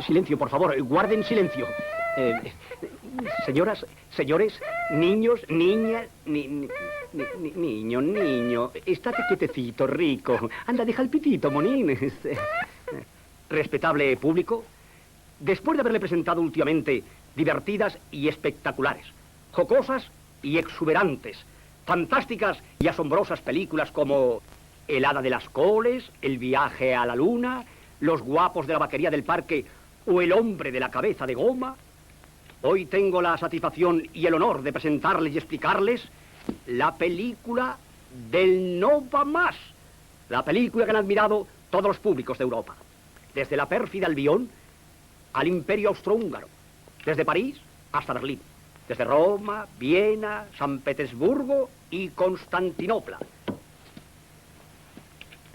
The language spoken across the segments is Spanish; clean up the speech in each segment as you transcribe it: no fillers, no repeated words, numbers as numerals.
Silencio, por favor, guarden silencio. Señoras, señores, niños, niñas, niño, estate quietecito, rico. Anda, deja el pitito, monín. Respetable público, después de haberle presentado últimamente divertidas y espectaculares, jocosas y exuberantes, fantásticas y asombrosas películas como El hada de las coles, El viaje a la luna, Los guapos de la vaquería del parque o El hombre de la cabeza de goma, hoy tengo la satisfacción y el honor de presentarles y explicarles la película del No va más, la película que han admirado todos los públicos de Europa, desde la pérfida Albión al Imperio Austrohúngaro, desde París hasta Berlín, desde Roma, Viena, San Petersburgo y Constantinopla.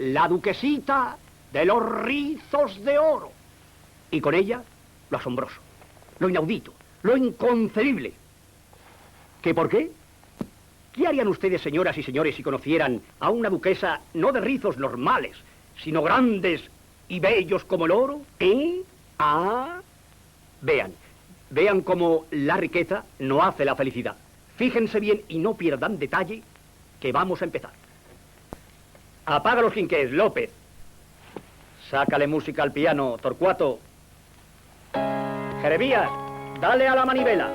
La duquesita de los rizos de oro. Y con ella, lo asombroso, lo inaudito, lo inconcebible. ¿Qué por qué? ¿Qué harían ustedes, señoras y señores, si conocieran a una duquesa no de rizos normales, sino grandes y bellos como el oro? Vean cómo la riqueza no hace la felicidad. Fíjense bien y no pierdan detalle, que vamos a empezar. Apaga los quinqués, López. Sácale música al piano, Torcuato. Jeremías, dale a la manivela.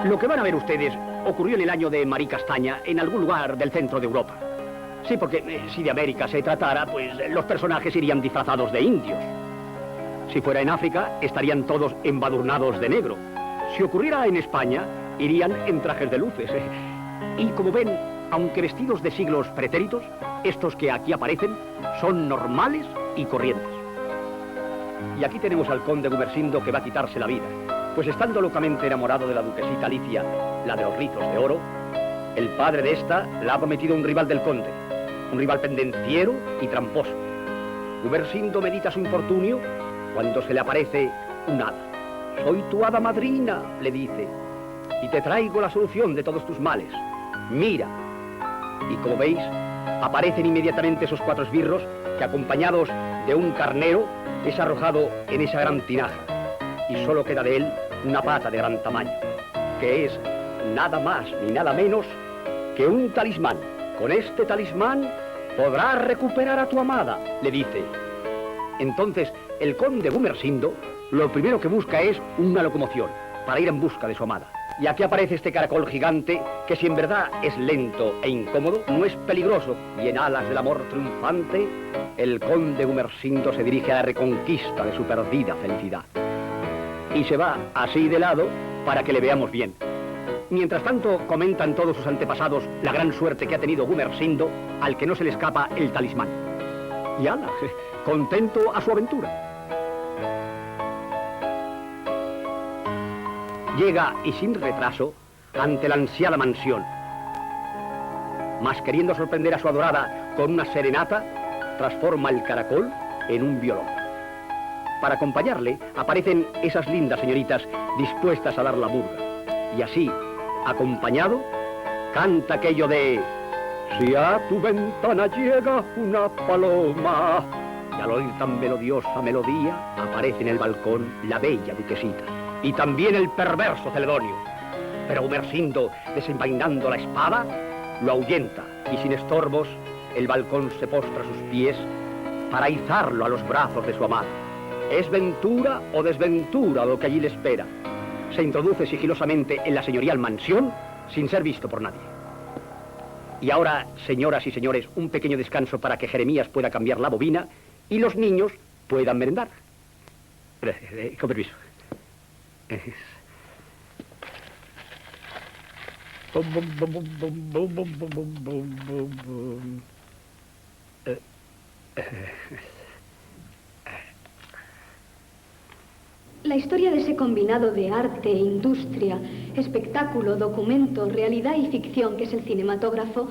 Lo que van a ver ustedes ocurrió en el año de María Castaña, en algún lugar del centro de Europa. Sí, porque si de América se tratara, pues los personajes irían disfrazados de indios. Si fuera en África, estarían todos embadurnados de negro. Si ocurriera en España, irían en trajes de luces. Y como ven, aunque vestidos de siglos pretéritos, estos que aquí aparecen son normales y corrientes. Y aquí tenemos al conde Gumersindo, que va a quitarse la vida, pues estando locamente enamorado de la duquesita Alicia, la de los rizos de oro, el padre de esta la ha prometido a un rival del conde, un rival pendenciero y tramposo. Gumersindo medita su infortunio cuando se le aparece un hada. Soy tu hada madrina, le dice, y te traigo la solución de todos tus males. Mira. Y como veis, aparecen inmediatamente esos 4 esbirros que, acompañados de un carnero, es arrojado en esa gran tinaja. Y solo queda de él una pata de gran tamaño, que es nada más ni nada menos que un talismán. Con este talismán podrás recuperar a tu amada, le dice. Entonces, el conde Gumersindo lo primero que busca es una locomoción para ir en busca de su amada. Y aquí aparece este caracol gigante que, si en verdad es lento e incómodo, no es peligroso, y en alas del amor triunfante, el conde Gumersindo se dirige a la reconquista de su perdida felicidad. Y se va así de lado para que le veamos bien. Mientras tanto, comentan todos sus antepasados la gran suerte que ha tenido Gumersindo, al que no se le escapa el talismán. Y ala, contento a su aventura. Llega, y sin retraso, ante la ansiada mansión. Mas queriendo sorprender a su adorada con una serenata, transforma el caracol en un violón. Para acompañarle, aparecen esas lindas señoritas dispuestas a dar la burga. Y así, acompañado, canta aquello de: si a tu ventana llega una paloma, y al oír tan melodiosa melodía, aparece en el balcón la bella duquesita, y también el perverso Celedonio. Pero Gumersindo, desenvainando la espada, lo ahuyenta, y sin estorbos, el balcón se postra a sus pies para izarlo a los brazos de su amada. ¿Es ventura o desventura lo que allí le espera? Se introduce sigilosamente en la señorial mansión sin ser visto por nadie. Y ahora, señoras y señores, un pequeño descanso para que Jeremías pueda cambiar la bobina y los niños puedan merendar. Con permiso. La historia de ese combinado de arte, industria, espectáculo, documento, realidad y ficción que es el cinematógrafo,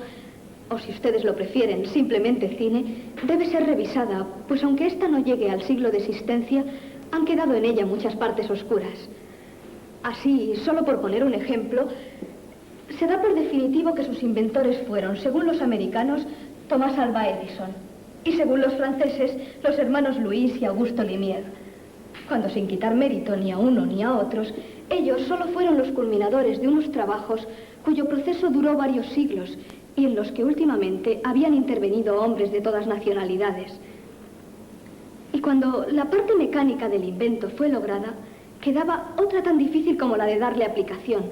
o si ustedes lo prefieren, simplemente cine, debe ser revisada, pues aunque ésta no llegue al siglo de existencia, han quedado en ella muchas partes oscuras. Así, solo por poner un ejemplo, se da por definitivo que sus inventores fueron, según los americanos, Thomas Alva Edison, y según los franceses, los hermanos Louis y Auguste Lumière. Cuando, sin quitar mérito ni a uno ni a otros, ellos solo fueron los culminadores de unos trabajos cuyo proceso duró varios siglos y en los que últimamente habían intervenido hombres de todas nacionalidades. Y cuando la parte mecánica del invento fue lograda, quedaba otra tan difícil como la de darle aplicación: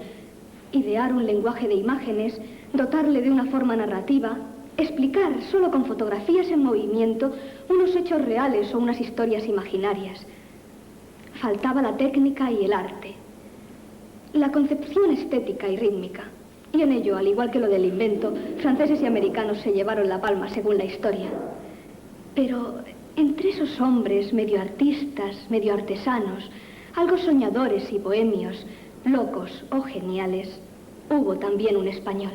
idear un lenguaje de imágenes, dotarle de una forma narrativa, explicar solo con fotografías en movimiento unos hechos reales o unas historias imaginarias. Faltaba la técnica y el arte, la concepción estética y rítmica. Y en ello, al igual que lo del invento, franceses y americanos se llevaron la palma según la historia. Pero entre esos hombres medio artistas, medio artesanos, algo soñadores y bohemios, locos o geniales, hubo también un español.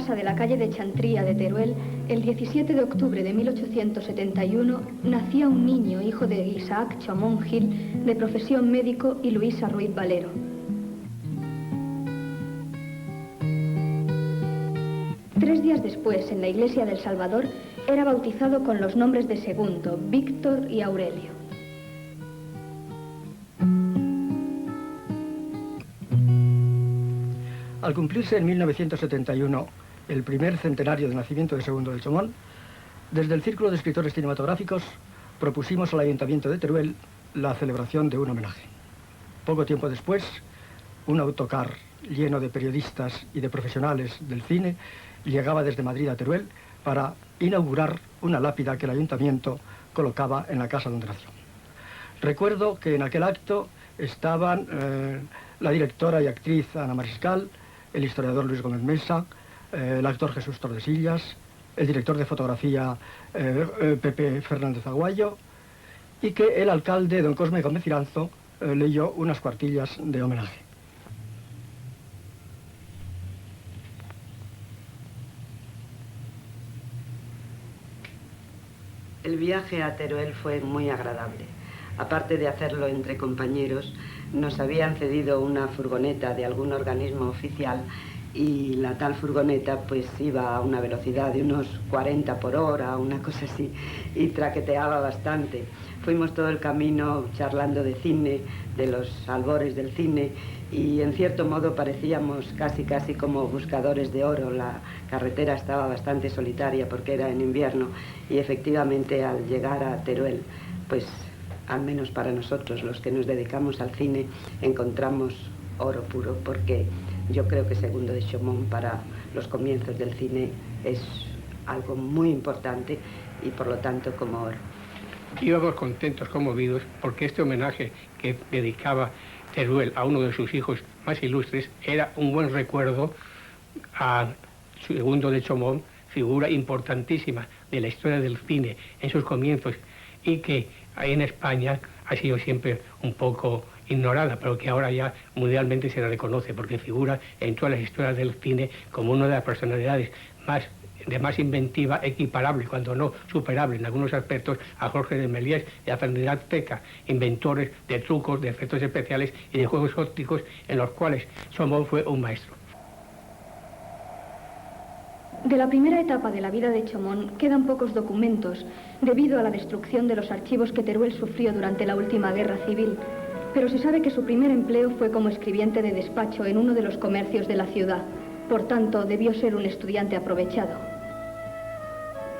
De la calle de Chantría de Teruel, el 17 de octubre de 1871, nacía un niño, hijo de Isaac Chomón Gil, de profesión médico, y Luisa Ruiz Valero. Tres días después, en la iglesia del Salvador, era bautizado con los nombres de Segundo, Víctor y Aurelio. Al cumplirse en 1971 el primer centenario de nacimiento de Segundo de Chomón, desde el Círculo de Escritores Cinematográficos propusimos al Ayuntamiento de Teruel la celebración de un homenaje. Poco tiempo después, un autocar lleno de periodistas y de profesionales del cine llegaba desde Madrid a Teruel para inaugurar una lápida que el Ayuntamiento colocaba en la casa donde nació. Recuerdo que en aquel acto estaban la directora y actriz Ana Mariscal, el historiador Luis Gómez Mesa, el actor Jesús Tordesillas, el director de fotografía Pepe Fernández Aguayo, y que el alcalde, don Cosme Gómez Iranzo, leyó unas cuartillas de homenaje. El viaje a Teruel fue muy agradable. Aparte de hacerlo entre compañeros, nos habían cedido una furgoneta de algún organismo oficial y la tal furgoneta pues iba a una velocidad de unos 40 por hora, una cosa así, y traqueteaba bastante. Fuimos todo el camino charlando de cine, de los albores del cine, y en cierto modo parecíamos casi como buscadores de oro. La carretera estaba bastante solitaria porque era en invierno, y efectivamente al llegar a Teruel, pues al menos para nosotros, los que nos dedicamos al cine, encontramos oro puro, porque yo creo que Segundo de Chomón para los comienzos del cine es algo muy importante y por lo tanto como oro. Íbamos contentos, conmovidos, porque este homenaje que dedicaba Teruel a uno de sus hijos más ilustres era un buen recuerdo a Segundo de Chomón, figura importantísima de la historia del cine en sus comienzos, y que ahí en España ha sido siempre un poco ignorada, pero que ahora ya mundialmente se la reconoce, porque figura en todas las historias del cine como una de las personalidades de más inventiva, equiparable, cuando no superable en algunos aspectos, a Jorge de Méliès y a Ferdinand Peca, inventores de trucos, de efectos especiales y de juegos ópticos, en los cuales Chaumont fue un maestro. De la primera etapa de la vida de Chaumont quedan pocos documentos, debido a la destrucción de los archivos que Teruel sufrió durante la última guerra civil, pero se sabe que su primer empleo fue como escribiente de despacho en uno de los comercios de la ciudad. Por tanto, debió ser un estudiante aprovechado.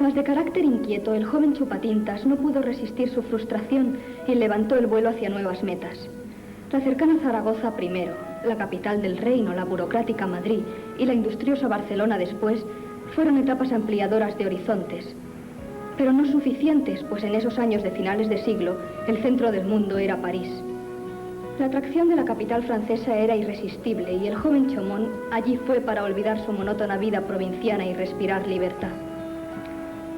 Mas de carácter inquieto, el joven chupatintas no pudo resistir su frustración y levantó el vuelo hacia nuevas metas. La cercana Zaragoza primero, la capital del reino, la burocrática Madrid y la industriosa Barcelona después, fueron etapas ampliadoras de horizontes. Pero no suficientes, pues en esos años de finales de siglo, el centro del mundo era París. La atracción de la capital francesa era irresistible y el joven Chaumont allí fue para olvidar su monótona vida provinciana y respirar libertad.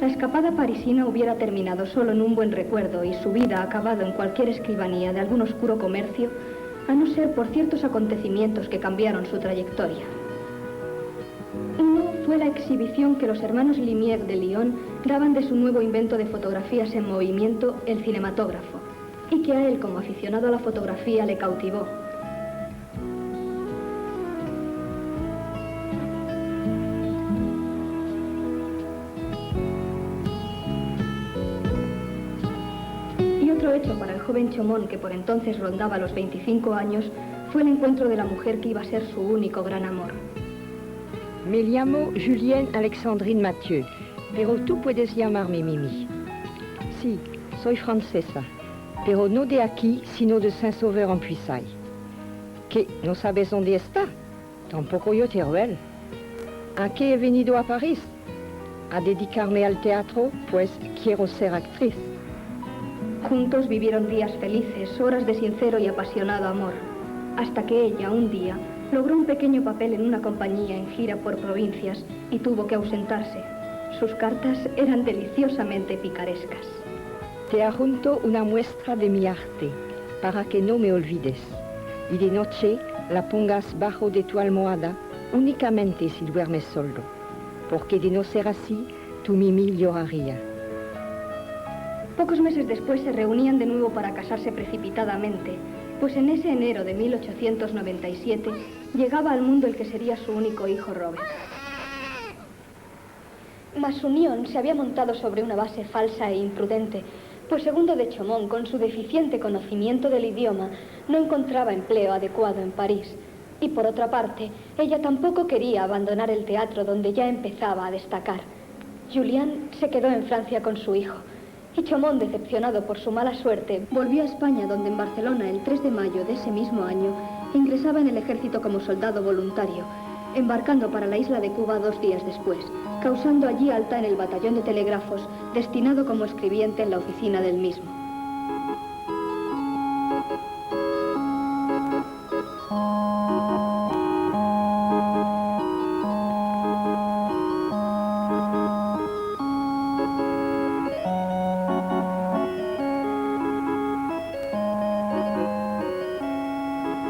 La escapada parisina hubiera terminado solo en un buen recuerdo y su vida acabado en cualquier escribanía de algún oscuro comercio, a no ser por ciertos acontecimientos que cambiaron su trayectoria. Uno fue la exhibición que los hermanos Lumière de Lyon daban de su nuevo invento de fotografías en movimiento, el cinematógrafo, y que a él, como aficionado a la fotografía, le cautivó. Y otro hecho para el joven Chaumont, que por entonces rondaba los 25 años, fue el encuentro de la mujer que iba a ser su único gran amor. Me llamo Julienne Alexandrine Mathieu, pero tú puedes llamarme Mimi. Sí, soy francesa, pero no de aquí, sino de Saint-Sauveur-en-Puisaye. ¿Qué? ¿No sabes dónde está? Tampoco yo, Teruel. ¿A qué he venido a París? ¿A dedicarme al teatro? Pues quiero ser actriz. Juntos vivieron días felices, horas de sincero y apasionado amor, hasta que ella, un día, logró un pequeño papel en una compañía en gira por provincias y tuvo que ausentarse. Sus cartas eran deliciosamente picarescas. Te adjunto una muestra de mi arte, para que no me olvides. Y de noche la pongas bajo de tu almohada, únicamente si duermes solo, porque de no ser así, tu Mimi lloraría. Pocos meses después se reunían de nuevo para casarse precipitadamente, pues en ese enero de 1897 llegaba al mundo el que sería su único hijo, Robert. Mas su unión se había montado sobre una base falsa e imprudente, pues segundo de Chaumont, con su deficiente conocimiento del idioma, no encontraba empleo adecuado en París. Y por otra parte, ella tampoco quería abandonar el teatro donde ya empezaba a destacar. Julien se quedó en Francia con su hijo, y Chaumont, decepcionado por su mala suerte, volvió a España, donde en Barcelona, el 3 de mayo de ese mismo año, ingresaba en el ejército como soldado voluntario, embarcando para la isla de Cuba 2 días después, causando allí alta en el batallón de telégrafos, destinado como escribiente en la oficina del mismo.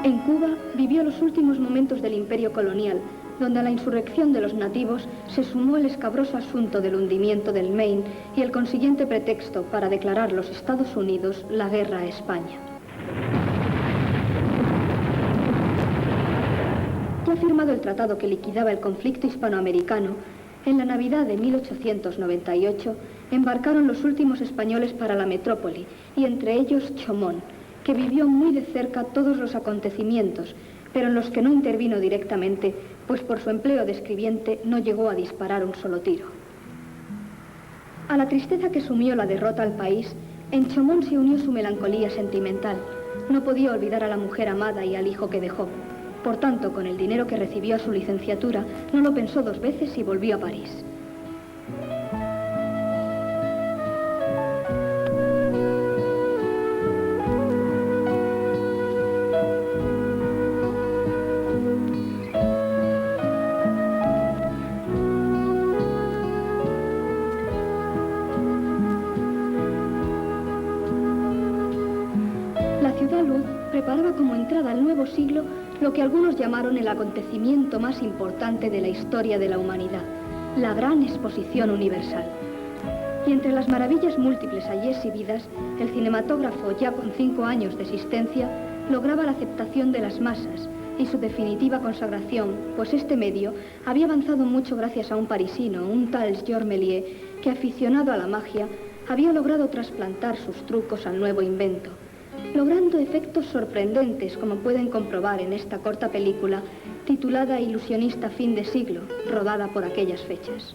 En Cuba vivió los últimos momentos del imperio colonial, donde a la insurrección de los nativos se sumó el escabroso asunto del hundimiento del Maine y el consiguiente pretexto para declarar los Estados Unidos la guerra a España. Ya firmado el tratado que liquidaba el conflicto hispanoamericano, en la Navidad de 1898 embarcaron los últimos españoles para la metrópoli, y entre ellos Chaumont, que vivió muy de cerca todos los acontecimientos, pero en los que no intervino directamente, pues por su empleo de escribiente no llegó a disparar un solo tiro. A la tristeza que sumió la derrota al país, en Chaumont se unió su melancolía sentimental. No podía olvidar a la mujer amada y al hijo que dejó. Por tanto, con el dinero que recibió a su licenciatura, no lo pensó 2 veces y volvió a París. lo que algunos llamaron el acontecimiento más importante de la historia de la humanidad, la Gran Exposición Universal. Y entre las maravillas múltiples allí exhibidas, el cinematógrafo, ya con 5 años de existencia, lograba la aceptación de las masas y su definitiva consagración, pues este medio había avanzado mucho gracias a un parisino, un tal Georges Méliès, que, aficionado a la magia, había logrado trasplantar sus trucos al nuevo invento, logrando efectos sorprendentes, como pueden comprobar en esta corta película titulada Ilusionista fin de siglo, rodada por aquellas fechas.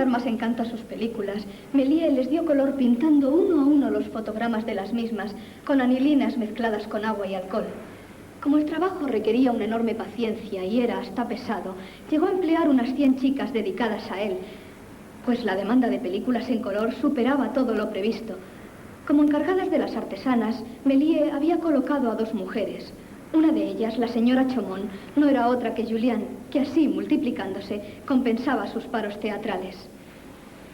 Más encanto a sus películas, Méliès les dio color pintando uno a uno los fotogramas de las mismas con anilinas mezcladas con agua y alcohol. Como el trabajo requería una enorme paciencia y era hasta pesado, llegó a emplear unas 100 chicas dedicadas a él, pues la demanda de películas en color superaba todo lo previsto. Como encargadas de las artesanas, Méliès había colocado a 2 mujeres. Una de ellas, la señora Chaumont, no era otra que Julián, que así, multiplicándose, compensaba sus paros teatrales.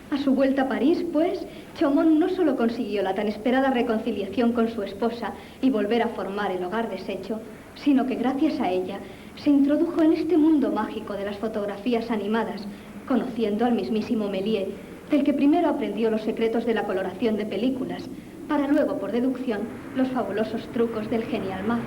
A su vuelta a París, pues, Chaumont no solo consiguió la tan esperada reconciliación con su esposa y volver a formar el hogar deshecho, sino que gracias a ella se introdujo en este mundo mágico de las fotografías animadas, conociendo al mismísimo Méliès, del que primero aprendió los secretos de la coloración de películas, para luego, por deducción, los fabulosos trucos del genial mag.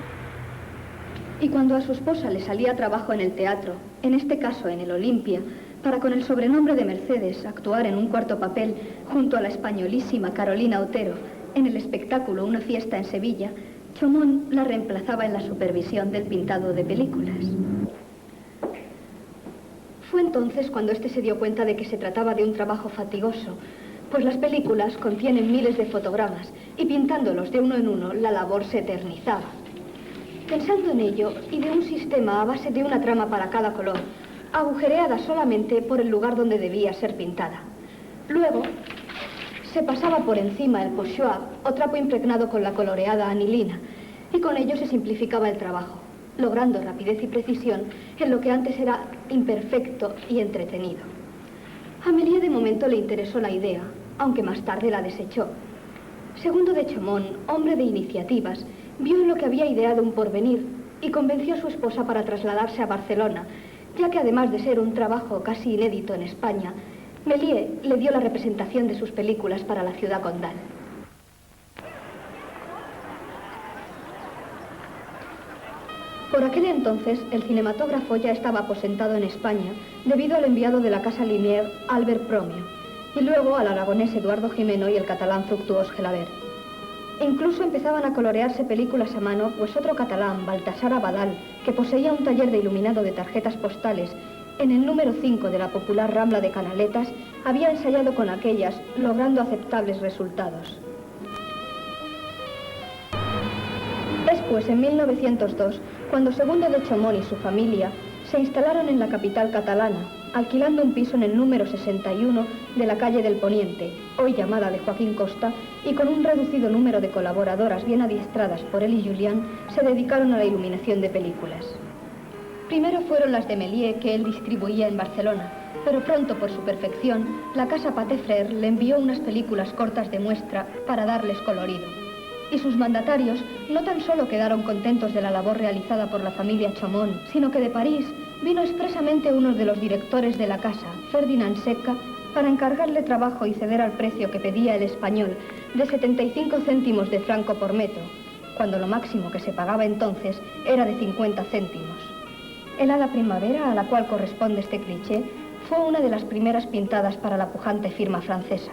Y cuando a su esposa le salía trabajo en el teatro, en este caso en el Olimpia, para con el sobrenombre de Mercedes actuar en un cuarto papel junto a la españolísima Carolina Otero en el espectáculo Una fiesta en Sevilla, Chaumont la reemplazaba en la supervisión del pintado de películas. Fue entonces cuando este se dio cuenta de que se trataba de un trabajo fatigoso, pues las películas contienen miles de fotogramas y pintándolos de uno en uno la labor se eternizaba. Pensando en ello y de un sistema a base de una trama para cada color, agujereada solamente por el lugar donde debía ser pintada. Luego, se pasaba por encima el pochoir o trapo impregnado con la coloreada anilina, y con ello se simplificaba el trabajo, logrando rapidez y precisión en lo que antes era imperfecto y entretenido. A Méliès de momento le interesó la idea, aunque más tarde la desechó. Segundo de Chaumont, hombre de iniciativas, vio en lo que había ideado un porvenir y convenció a su esposa para trasladarse a Barcelona, ya que además de ser un trabajo casi inédito en España, Méliès le dio la representación de sus películas para la ciudad condal. Por aquel entonces, el cinematógrafo ya estaba aposentado en España debido al enviado de la Casa Lumière, Albert Promio, y luego al aragonés Eduardo Gimeno y el catalán Fructuós Gelabert. Incluso empezaban a colorearse películas a mano, pues otro catalán, Baltasar Abadal, que poseía un taller de iluminado de tarjetas postales en el número 5 de la popular Rambla de Canaletas, había ensayado con aquellas, logrando aceptables resultados. Es pues en 1902 cuando Segundo de Chaumont y su familia se instalaron en la capital catalana, alquilando un piso en el número 61 de la calle del Poniente, hoy llamada de Joaquín Costa, y con un reducido número de colaboradoras bien adiestradas por él y Julián, se dedicaron a la iluminación de películas. Primero fueron las de Méliès, que él distribuía en Barcelona, pero pronto, por su perfección, la casa Pathé Frères le envió unas películas cortas de muestra para darles colorido. Y sus mandatarios no tan solo quedaron contentos de la labor realizada por la familia Chaumont, sino que de París vino expresamente uno de los directores de la casa, Ferdinand Secca, para encargarle trabajo y ceder al precio que pedía el español, de 75 céntimos de franco por metro, cuando lo máximo que se pagaba entonces era de 50 céntimos. El hada primavera, a la cual corresponde este cliché, fue una de las primeras pintadas para la pujante firma francesa.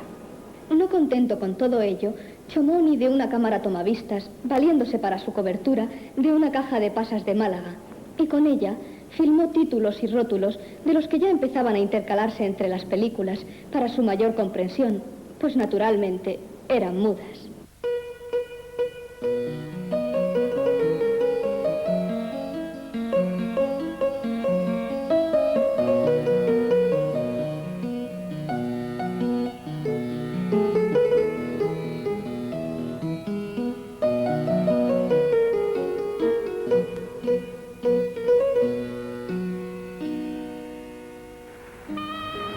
No contento con todo ello, Chaumont ideó una cámara tomavistas, valiéndose para su cobertura de una caja de pasas de Málaga, y con ella filmó títulos y rótulos de los que ya empezaban a intercalarse entre las películas para su mayor comprensión, pues naturalmente eran mudas.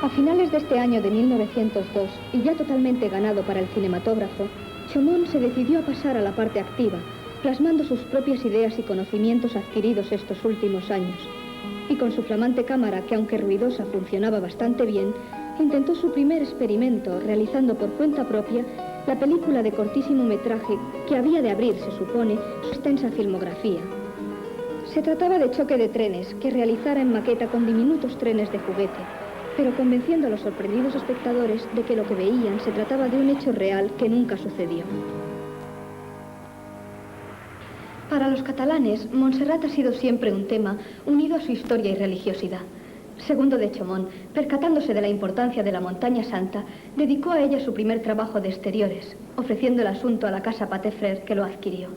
A finales de este año de 1902, y ya totalmente ganado para el cinematógrafo, Chaumont se decidió a pasar a la parte activa, plasmando sus propias ideas y conocimientos adquiridos estos últimos años. Y con su flamante cámara, que aunque ruidosa funcionaba bastante bien, intentó su primer experimento, realizando por cuenta propia la película de cortísimo metraje que había de abrir, se supone, su extensa filmografía. Se trataba de Choque de trenes, que realizara en maqueta con diminutos trenes de juguete, pero convenciendo a los sorprendidos espectadores de que lo que veían se trataba de un hecho real que nunca sucedió. Para los catalanes, Montserrat ha sido siempre un tema unido a su historia y religiosidad. Segundo de Chaumont, percatándose de la importancia de la Montaña Santa, dedicó a ella su primer trabajo de exteriores, ofreciendo el asunto a la casa Paté Frère, que lo adquirió.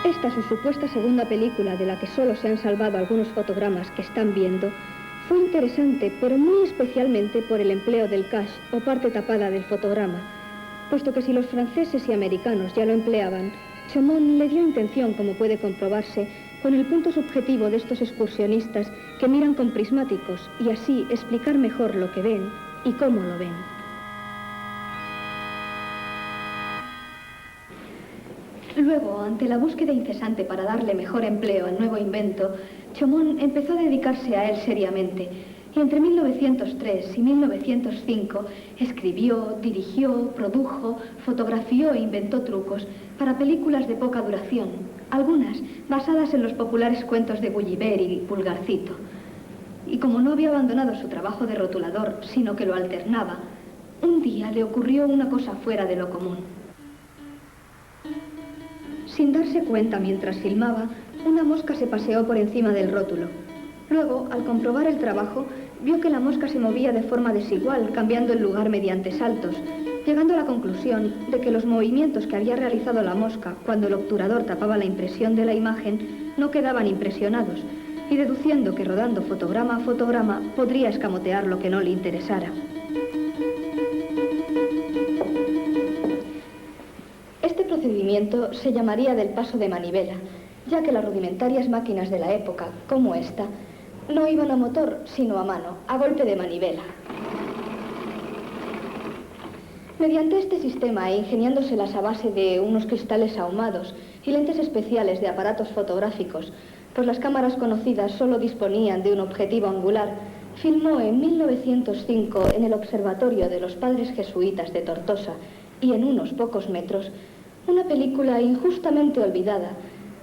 Esta, su supuesta segunda película, de la que solo se han salvado algunos fotogramas que están viendo, fue interesante, pero muy especialmente por el empleo del cache, o parte tapada del fotograma, puesto que si los franceses y americanos ya lo empleaban, Chaumont le dio intención, como puede comprobarse, con el punto subjetivo de estos excursionistas que miran con prismáticos y así explicar mejor lo que ven y cómo lo ven. Luego, ante la búsqueda incesante para darle mejor empleo al nuevo invento, Chaumont empezó a dedicarse a él seriamente, y entre 1903 y 1905 escribió, dirigió, produjo, fotografió e inventó trucos para películas de poca duración, algunas basadas en los populares cuentos de Gulliver y Pulgarcito. Y como no había abandonado su trabajo de rotulador, sino que lo alternaba, un día le ocurrió una cosa fuera de lo común. Sin darse cuenta mientras filmaba, una mosca se paseó por encima del rótulo. Luego, al comprobar el trabajo, vio que la mosca se movía de forma desigual, cambiando el lugar mediante saltos, llegando a la conclusión de que los movimientos que había realizado la mosca cuando el obturador tapaba la impresión de la imagen no quedaban impresionados, y deduciendo que rodando fotograma a fotograma podría escamotear lo que no le interesara. Este procedimiento se llamaría del paso de manivela, ya que las rudimentarias máquinas de la época, como esta, no iban a motor, sino a mano, a golpe de manivela. Mediante este sistema, e ingeniándoselas a base de unos cristales ahumados y lentes especiales de aparatos fotográficos, pues las cámaras conocidas solo disponían de un objetivo angular, filmó en 1905 en el Observatorio de los Padres Jesuitas de Tortosa y en unos pocos metros, una película injustamente olvidada,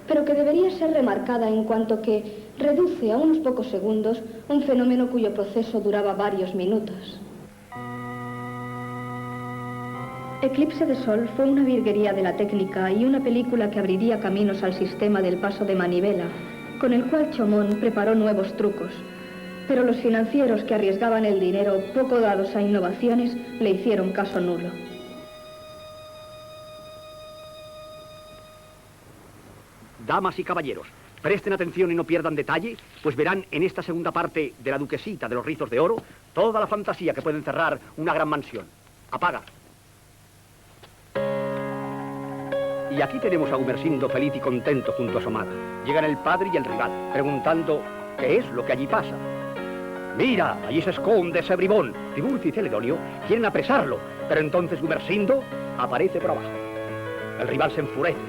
pero que debería ser remarcada en cuanto que reduce a unos pocos segundos un fenómeno cuyo proceso duraba varios minutos. Eclipse de Sol fue una virguería de la técnica y una película que abriría caminos al sistema del paso de manivela, con el cual Chaumont preparó nuevos trucos. Pero los financieros que arriesgaban el dinero poco dados a innovaciones le hicieron caso nulo. Damas y caballeros, presten atención y no pierdan detalle, pues verán en esta segunda parte de La Duquesita de los Rizos de Oro toda la fantasía que puede encerrar una gran mansión. Apaga. Y aquí tenemos a Gumersindo feliz y contento junto a su amada. Llegan el padre y el rival, preguntando qué es lo que allí pasa. Mira, allí se esconde ese bribón. Tiburcio y Celedonio quieren apresarlo, pero entonces Gumersindo aparece por abajo. El rival se enfurece.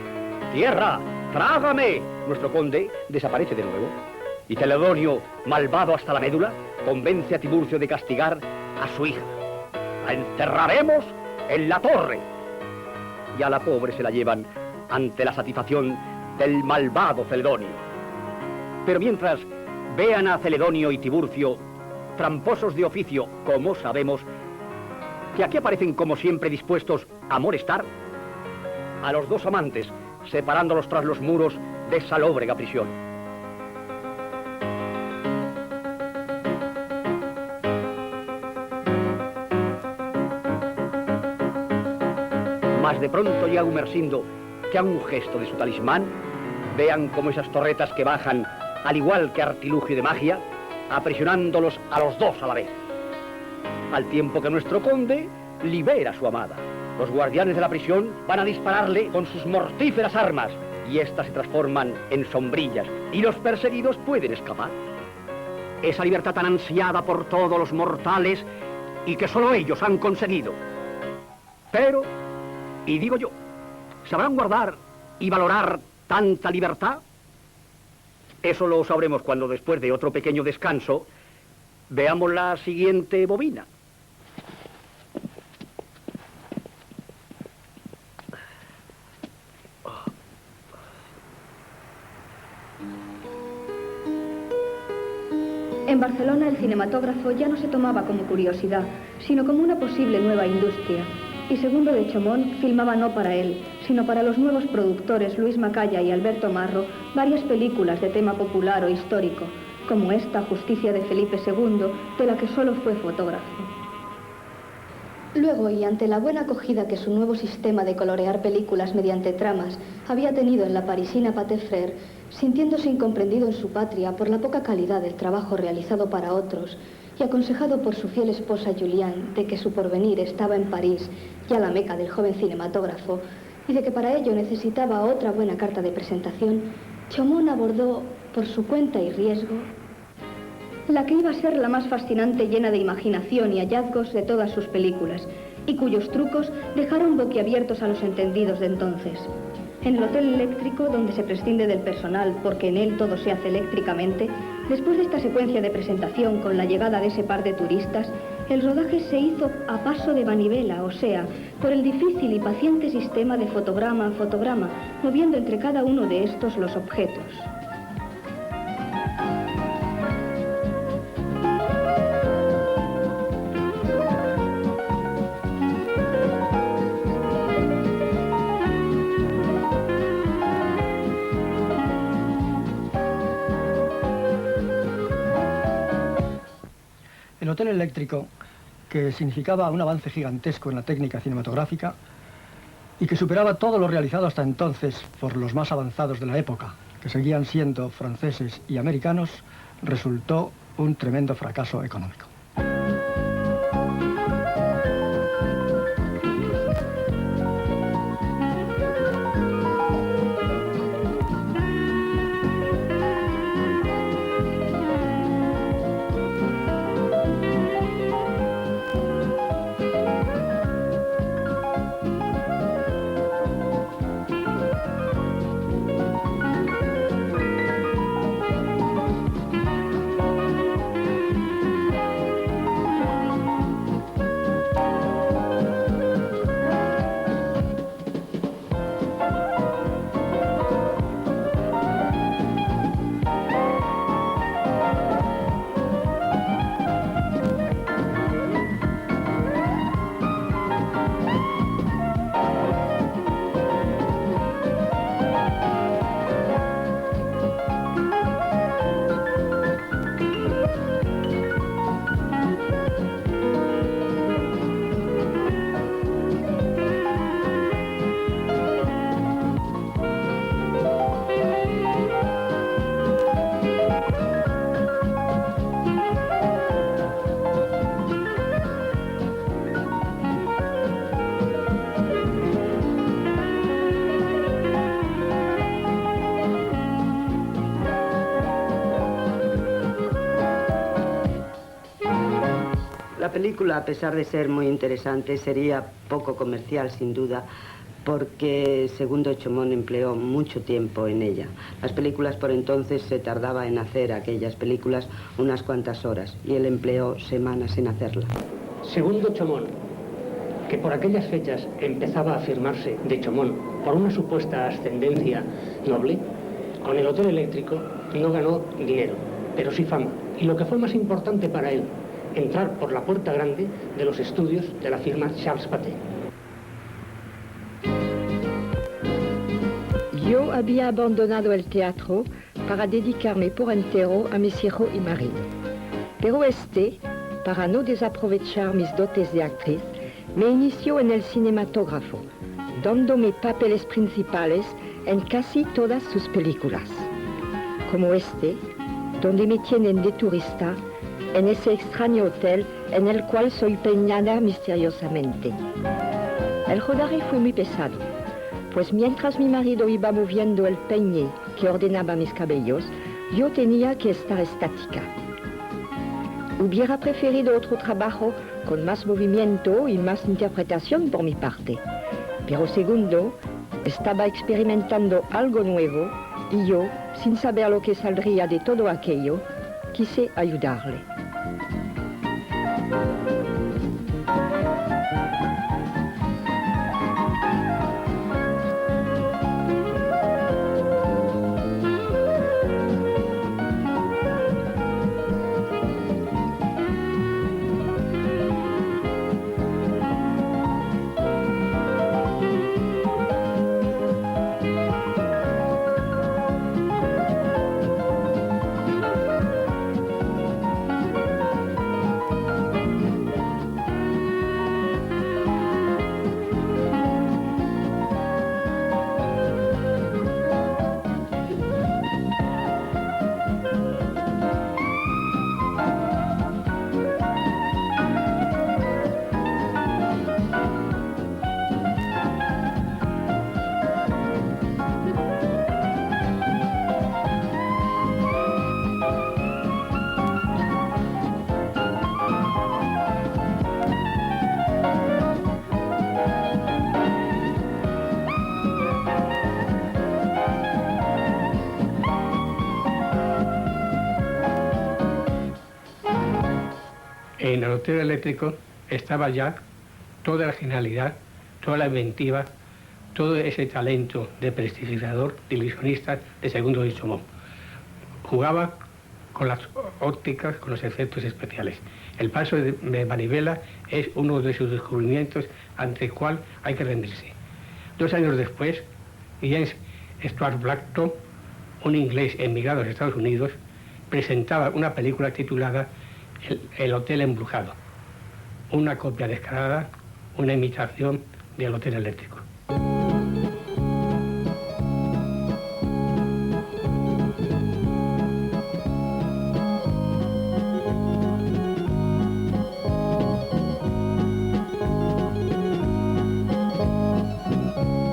¡Tierra! ¡Trágame! Nuestro conde desaparece de nuevo. Y Celedonio, malvado hasta la médula, convence a Tiburcio de castigar a su hija. La encerraremos en la torre. Y a la pobre se la llevan ante la satisfacción del malvado Celedonio. Pero mientras vean a Celedonio y Tiburcio, tramposos de oficio, como sabemos, que aquí aparecen como siempre dispuestos a molestar, a los dos amantes, separándolos tras los muros de esa lóbrega prisión. Mas de pronto llega Gumersindo, que a un gesto de su talismán, vean como esas torretas que bajan, al igual que artilugio de magia, aprisionándolos a los dos a la vez. Al tiempo que nuestro conde libera a su amada. Los guardianes de la prisión van a dispararle con sus mortíferas armas, y éstas se transforman en sombrillas, y los perseguidos pueden escapar. Esa libertad tan ansiada por todos los mortales, y que solo ellos han conseguido. Pero, y digo yo, ¿sabrán guardar y valorar tanta libertad? Eso lo sabremos cuando, después de otro pequeño descanso, veamos la siguiente bobina. En Barcelona el cinematógrafo ya no se tomaba como curiosidad, sino como una posible nueva industria. Y Segundo de Chomón filmaba no para él, sino para los nuevos productores Luis Macaya y Alberto Marro varias películas de tema popular o histórico, como esta Justicia de Felipe II, de la que solo fue fotógrafo. Luego, y ante la buena acogida que su nuevo sistema de colorear películas mediante tramas había tenido en la parisina Pathé Frères, sintiéndose incomprendido en su patria por la poca calidad del trabajo realizado para otros, y aconsejado por su fiel esposa Julián de que su porvenir estaba en París, ya la meca del joven cinematógrafo, y de que para ello necesitaba otra buena carta de presentación, Chomón abordó, por su cuenta y riesgo, la que iba a ser la más fascinante, llena de imaginación y hallazgos de todas sus películas, y cuyos trucos dejaron boquiabiertos a los entendidos de entonces. En el Hotel Eléctrico, donde se prescinde del personal porque en él todo se hace eléctricamente, después de esta secuencia de presentación con la llegada de ese par de turistas, el rodaje se hizo a paso de manivela, o sea, por el difícil y paciente sistema de fotograma a fotograma, moviendo entre cada uno de estos los objetos. El Hotel Eléctrico, que significaba un avance gigantesco en la técnica cinematográfica y que superaba todo lo realizado hasta entonces por los más avanzados de la época, que seguían siendo franceses y americanos, resultó un tremendo fracaso económico. La película, a pesar de ser muy interesante, sería poco comercial, sin duda, porque Segundo de Chaumont empleó mucho tiempo en ella. Las películas por entonces se tardaba en hacer aquellas películas unas cuantas horas y él empleó semanas en hacerla. Segundo Chaumont, que por aquellas fechas empezaba a afirmarse de Chaumont por una supuesta ascendencia noble, con el Hotel Eléctrico no ganó dinero, pero sí fama. Y lo que fue más importante para él, entrar por la puerta grande de los estudios de la firma Charles Pathé. Yo había abandonado el teatro para dedicarme por entero a mis hijos y marido. Pero para no desaprovechar mis dotes de actriz, me inició en el cinematógrafo, dándome papeles principales en casi todas sus películas. Como donde me tienen de turista en ese extraño hotel en el cual soy peñada misteriosamente. El rodaje fue muy pesado, pues mientras mi marido iba moviendo el peine que ordenaba mis cabellos, yo tenía que estar estática. Hubiera preferido otro trabajo con más movimiento y más interpretación por mi parte, pero Segundo estaba experimentando algo nuevo y yo, sin saber lo que saldría de todo aquello, quise ayudarle. En el Hotel Eléctrico estaba ya toda la genialidad, toda la inventiva, todo ese talento de prestidigitador, de ilusionista de Segundo de Chaumont. Jugaba con las ópticas, con los efectos especiales. El paso de manivela es uno de sus descubrimientos ante el cual hay que rendirse. 2 años después, James Stuart Blackstone, un inglés emigrado a los Estados Unidos, presentaba una película titulada El Hotel Embrujado, una copia descarada, una imitación del Hotel Eléctrico.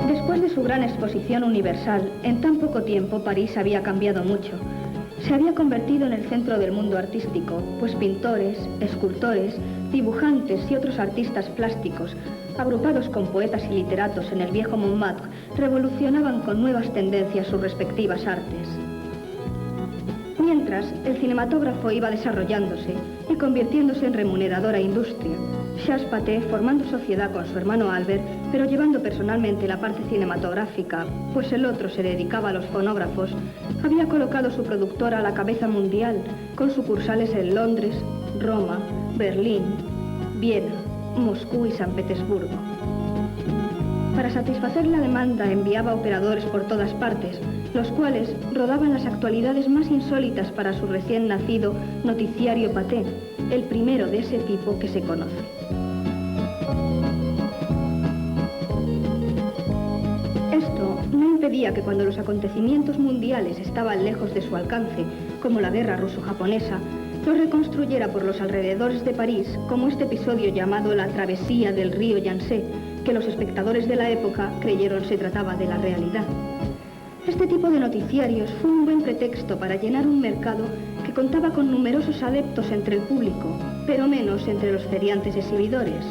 Después de su gran exposición universal, en tan poco tiempo París había cambiado mucho. Se había convertido en el centro del mundo artístico, pues pintores, escultores, dibujantes y otros artistas plásticos, agrupados con poetas y literatos en el viejo Montmartre, revolucionaban con nuevas tendencias sus respectivas artes. Mientras, el cinematógrafo iba desarrollándose y convirtiéndose en remuneradora industria. Charles Pathé, formando sociedad con su hermano Albert, pero llevando personalmente la parte cinematográfica, pues el otro se dedicaba a los fonógrafos, había colocado su productora a la cabeza mundial, con sucursales en Londres, Roma, Berlín, Viena, Moscú y San Petersburgo. Para satisfacer la demanda enviaba operadores por todas partes, los cuales rodaban las actualidades más insólitas para su recién nacido noticiario Pathé, el primero de ese tipo que se conoce. Esto no impedía que cuando los acontecimientos mundiales estaban lejos de su alcance, como la guerra ruso-japonesa, los reconstruyera por los alrededores de París, como este episodio llamado la travesía del río Yangtze, que los espectadores de la época creyeron se trataba de la realidad. Este tipo de noticiarios fue un buen pretexto para llenar un mercado que contaba con numerosos adeptos entre el público, pero menos entre los feriantes exhibidores.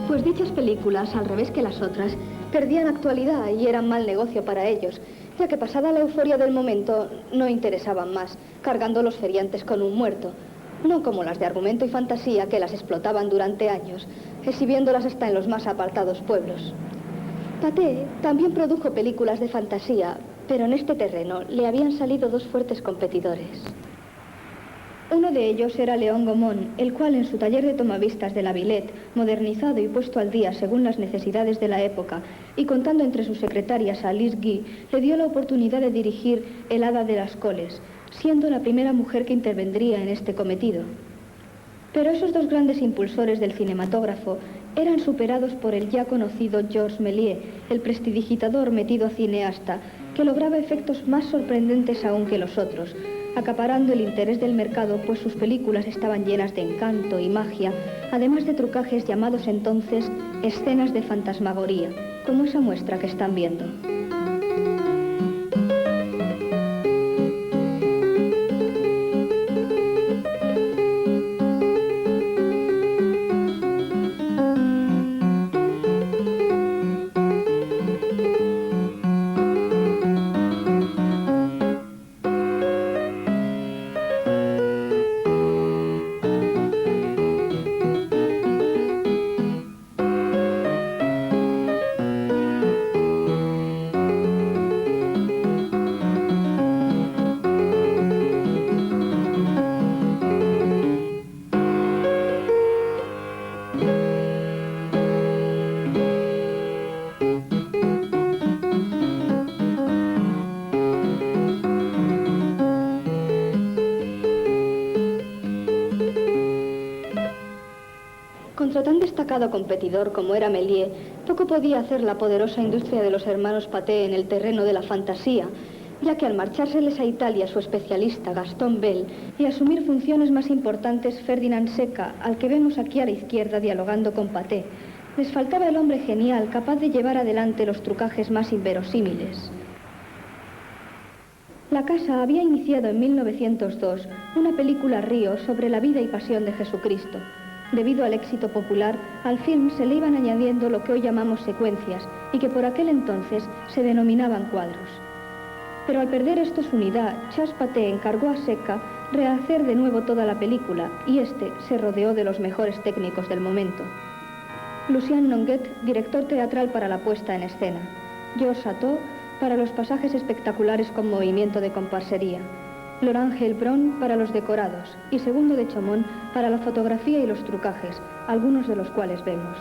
Pues dichas películas, al revés que las otras, perdían actualidad y eran mal negocio para ellos, ya que pasada la euforia del momento no interesaban más, cargando los feriantes con un muerto, no como las de argumento y fantasía que las explotaban durante años, exhibiéndolas hasta en los más apartados pueblos. Pathé también produjo películas de fantasía, pero en este terreno le habían salido dos fuertes competidores. Uno de ellos era Léon Gaumont, el cual en su taller de tomavistas de la Villette, modernizado y puesto al día según las necesidades de la época, y contando entre sus secretarias a Alice Guy, le dio la oportunidad de dirigir El Hada de las Coles, siendo la primera mujer que intervendría en este cometido. Pero esos dos grandes impulsores del cinematógrafo eran superados por el ya conocido Georges Méliès, el prestidigitador metido cineasta, que lograba efectos más sorprendentes aún que los otros, acaparando el interés del mercado, pues sus películas estaban llenas de encanto y magia, además de trucajes llamados entonces escenas de fantasmagoría, como esa muestra que están viendo. Contra tan destacado competidor como era Méliès, poco podía hacer la poderosa industria de los hermanos Pathé en el terreno de la fantasía, ya que al marchárseles a Italia su especialista Gaston Bell y asumir funciones más importantes Ferdinand Seca, al que vemos aquí a la izquierda dialogando con Pathé, les faltaba el hombre genial capaz de llevar adelante los trucajes más inverosímiles. La Casa había iniciado en 1902 una película Río sobre la vida y pasión de Jesucristo. Debido al éxito popular, al film se le iban añadiendo lo que hoy llamamos secuencias y que por aquel entonces se denominaban cuadros. Pero al perder esto su unidad, Charles Pathé encargó a Seca rehacer de nuevo toda la película y este se rodeó de los mejores técnicos del momento. Lucien Nonguet, director teatral para la puesta en escena. Georges Satou, para los pasajes espectaculares con movimiento de comparsería. Laurent Heilbronn para los decorados y Segundo de Chaumont para la fotografía y los trucajes, algunos de los cuales vemos.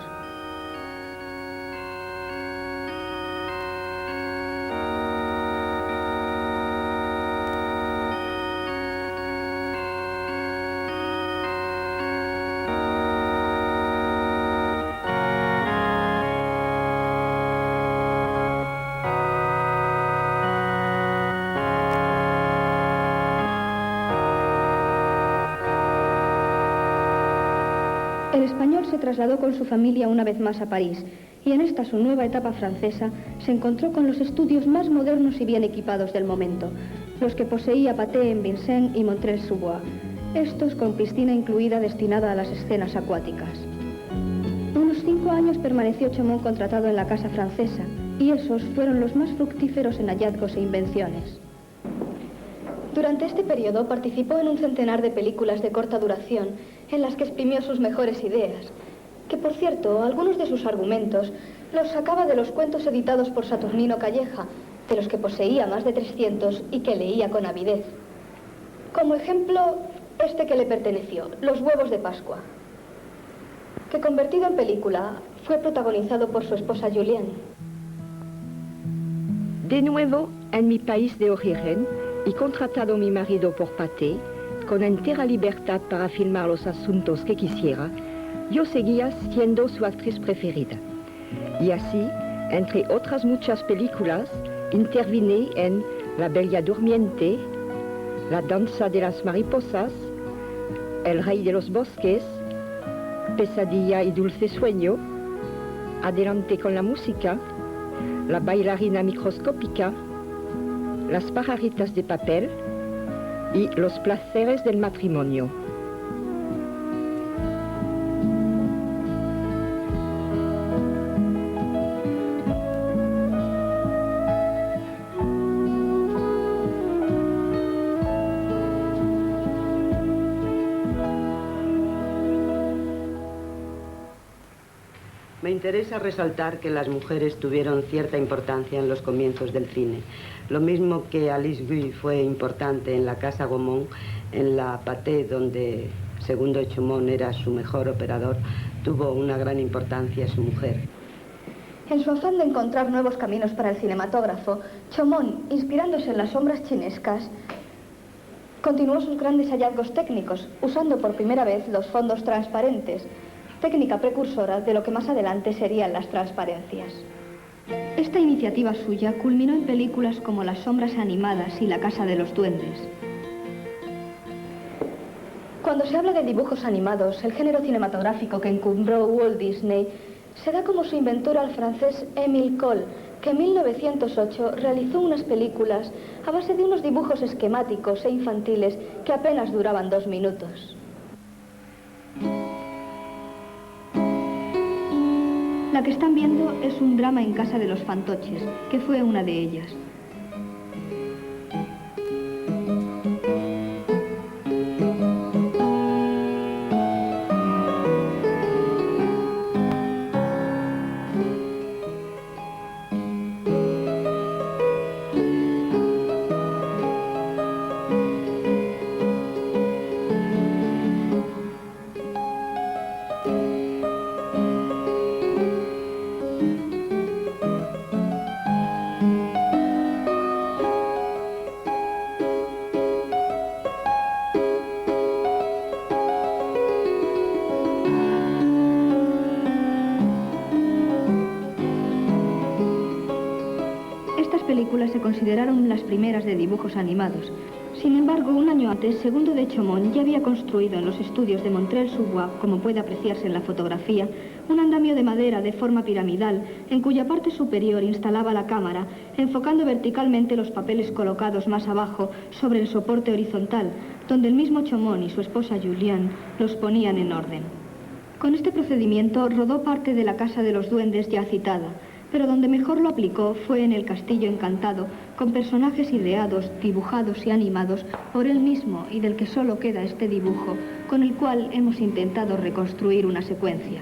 El español se trasladó con su familia una vez más a París y en esta su nueva etapa francesa se encontró con los estudios más modernos y bien equipados del momento, los que poseía Pathé en Vincennes y Montreuil-sous-Bois, estos con piscina incluida destinada a las escenas acuáticas. Unos 5 años permaneció Chaumont contratado en la Casa Francesa y esos fueron los más fructíferos en hallazgos e invenciones. Durante este periodo participó en un centenar de películas de corta duración en las que exprimió sus mejores ideas, que por cierto, algunos de sus argumentos los sacaba de los cuentos editados por Saturnino Calleja, de los que poseía más de 300 y que leía con avidez. Como ejemplo, este que le perteneció, Los huevos de Pascua, que convertido en película fue protagonizado por su esposa Julienne. De nuevo en mi país de origen, y contratado mi marido por Pathé, con entera libertad para filmar los asuntos que quisiera, yo seguía siendo su actriz preferida. Y así, entre otras muchas películas, intervine en La Bella Durmiente, La Danza de las Mariposas, El Rey de los Bosques, Pesadilla y Dulce Sueño, Adelante con la música, La bailarina microscópica, Las pajaritas de papel y Los placeres del matrimonio. Me interesa resaltar que las mujeres tuvieron cierta importancia en los comienzos del cine. Lo mismo que Alice Guy fue importante en la Casa Gaumont, en la Pathé, donde Segundo Chaumont era su mejor operador, tuvo una gran importancia su mujer. En su afán de encontrar nuevos caminos para el cinematógrafo, Chaumont, inspirándose en las sombras chinescas, continuó sus grandes hallazgos técnicos, usando por primera vez los fondos transparentes, técnica precursora de lo que más adelante serían las transparencias. Esta iniciativa suya culminó en películas como Las sombras animadas y La casa de los duendes. Cuando se habla de dibujos animados, el género cinematográfico que encumbró Walt Disney se da como su inventor al francés Émile Cohl, que en 1908 realizó unas películas a base de unos dibujos esquemáticos e infantiles que apenas duraban 2 minutos. La que están viendo es un drama en casa de los fantoches, que fue una de ellas. Se consideraron las primeras de dibujos animados. Sin embargo, un año antes, Segundo de Chaumont ya había construido en los estudios de Montreuil-sur-Loire, como puede apreciarse en la fotografía, un andamio de madera de forma piramidal, en cuya parte superior instalaba la cámara, enfocando verticalmente los papeles colocados más abajo sobre el soporte horizontal, donde el mismo Chaumont y su esposa Juliane los ponían en orden. Con este procedimiento rodó parte de La casa de los duendes ya citada, pero donde mejor lo aplicó fue en El castillo encantado, con personajes ideados, dibujados y animados por él mismo y del que solo queda este dibujo, con el cual hemos intentado reconstruir una secuencia.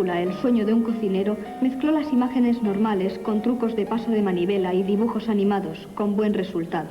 El sueño de un cocinero mezcló las imágenes normales con trucos de paso de manivela y dibujos animados, con buen resultado.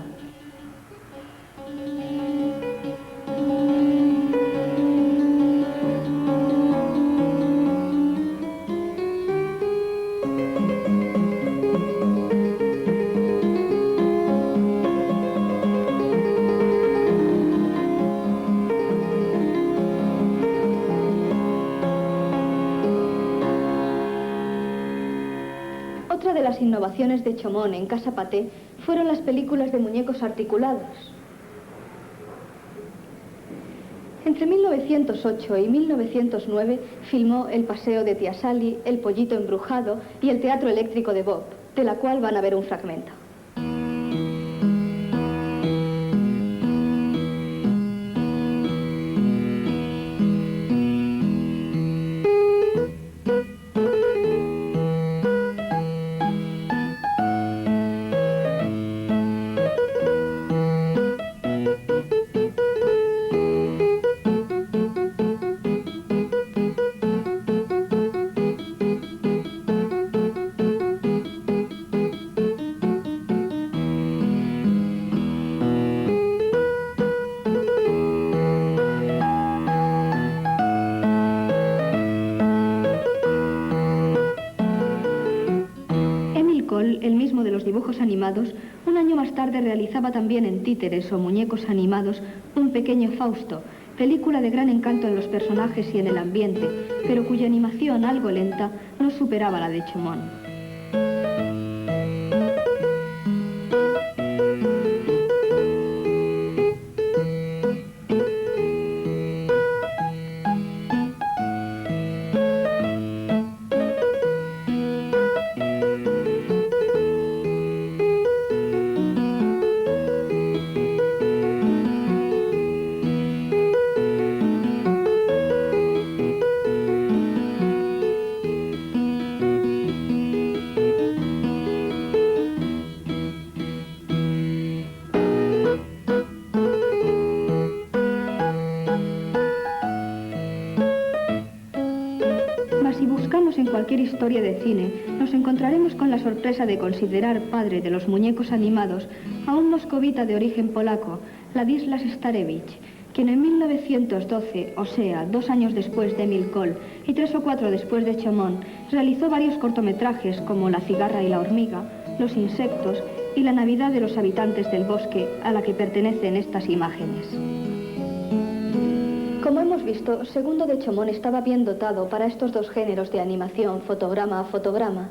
Otra de las innovaciones de Chaumont en Casa Pathé fueron las películas de muñecos articulados. Entre 1908 y 1909 filmó El paseo de Tía Sally, El pollito embrujado y El teatro eléctrico de Bob, de la cual van a ver un fragmento. El mismo de los dibujos animados, un año más tarde realizaba también en títeres o muñecos animados Un pequeño Fausto, película de gran encanto en los personajes y en el ambiente, pero cuya animación, algo lenta, no superaba la de Chaumont. leamos en cualquier historia de cine, nos encontraremos con la sorpresa de considerar padre de los muñecos animados a un moscovita de origen polaco, Ladislas Starevich, quien en 1912, o sea, 2 años después de Emil Cole y 3 o 4 después de Chaumont, realizó varios cortometrajes como La cigarra y la hormiga, Los insectos y La Navidad de los habitantes del bosque, a la que pertenecen estas imágenes. Como hemos visto, Segundo de Chaumont estaba bien dotado para estos dos géneros de animación, fotograma a fotograma.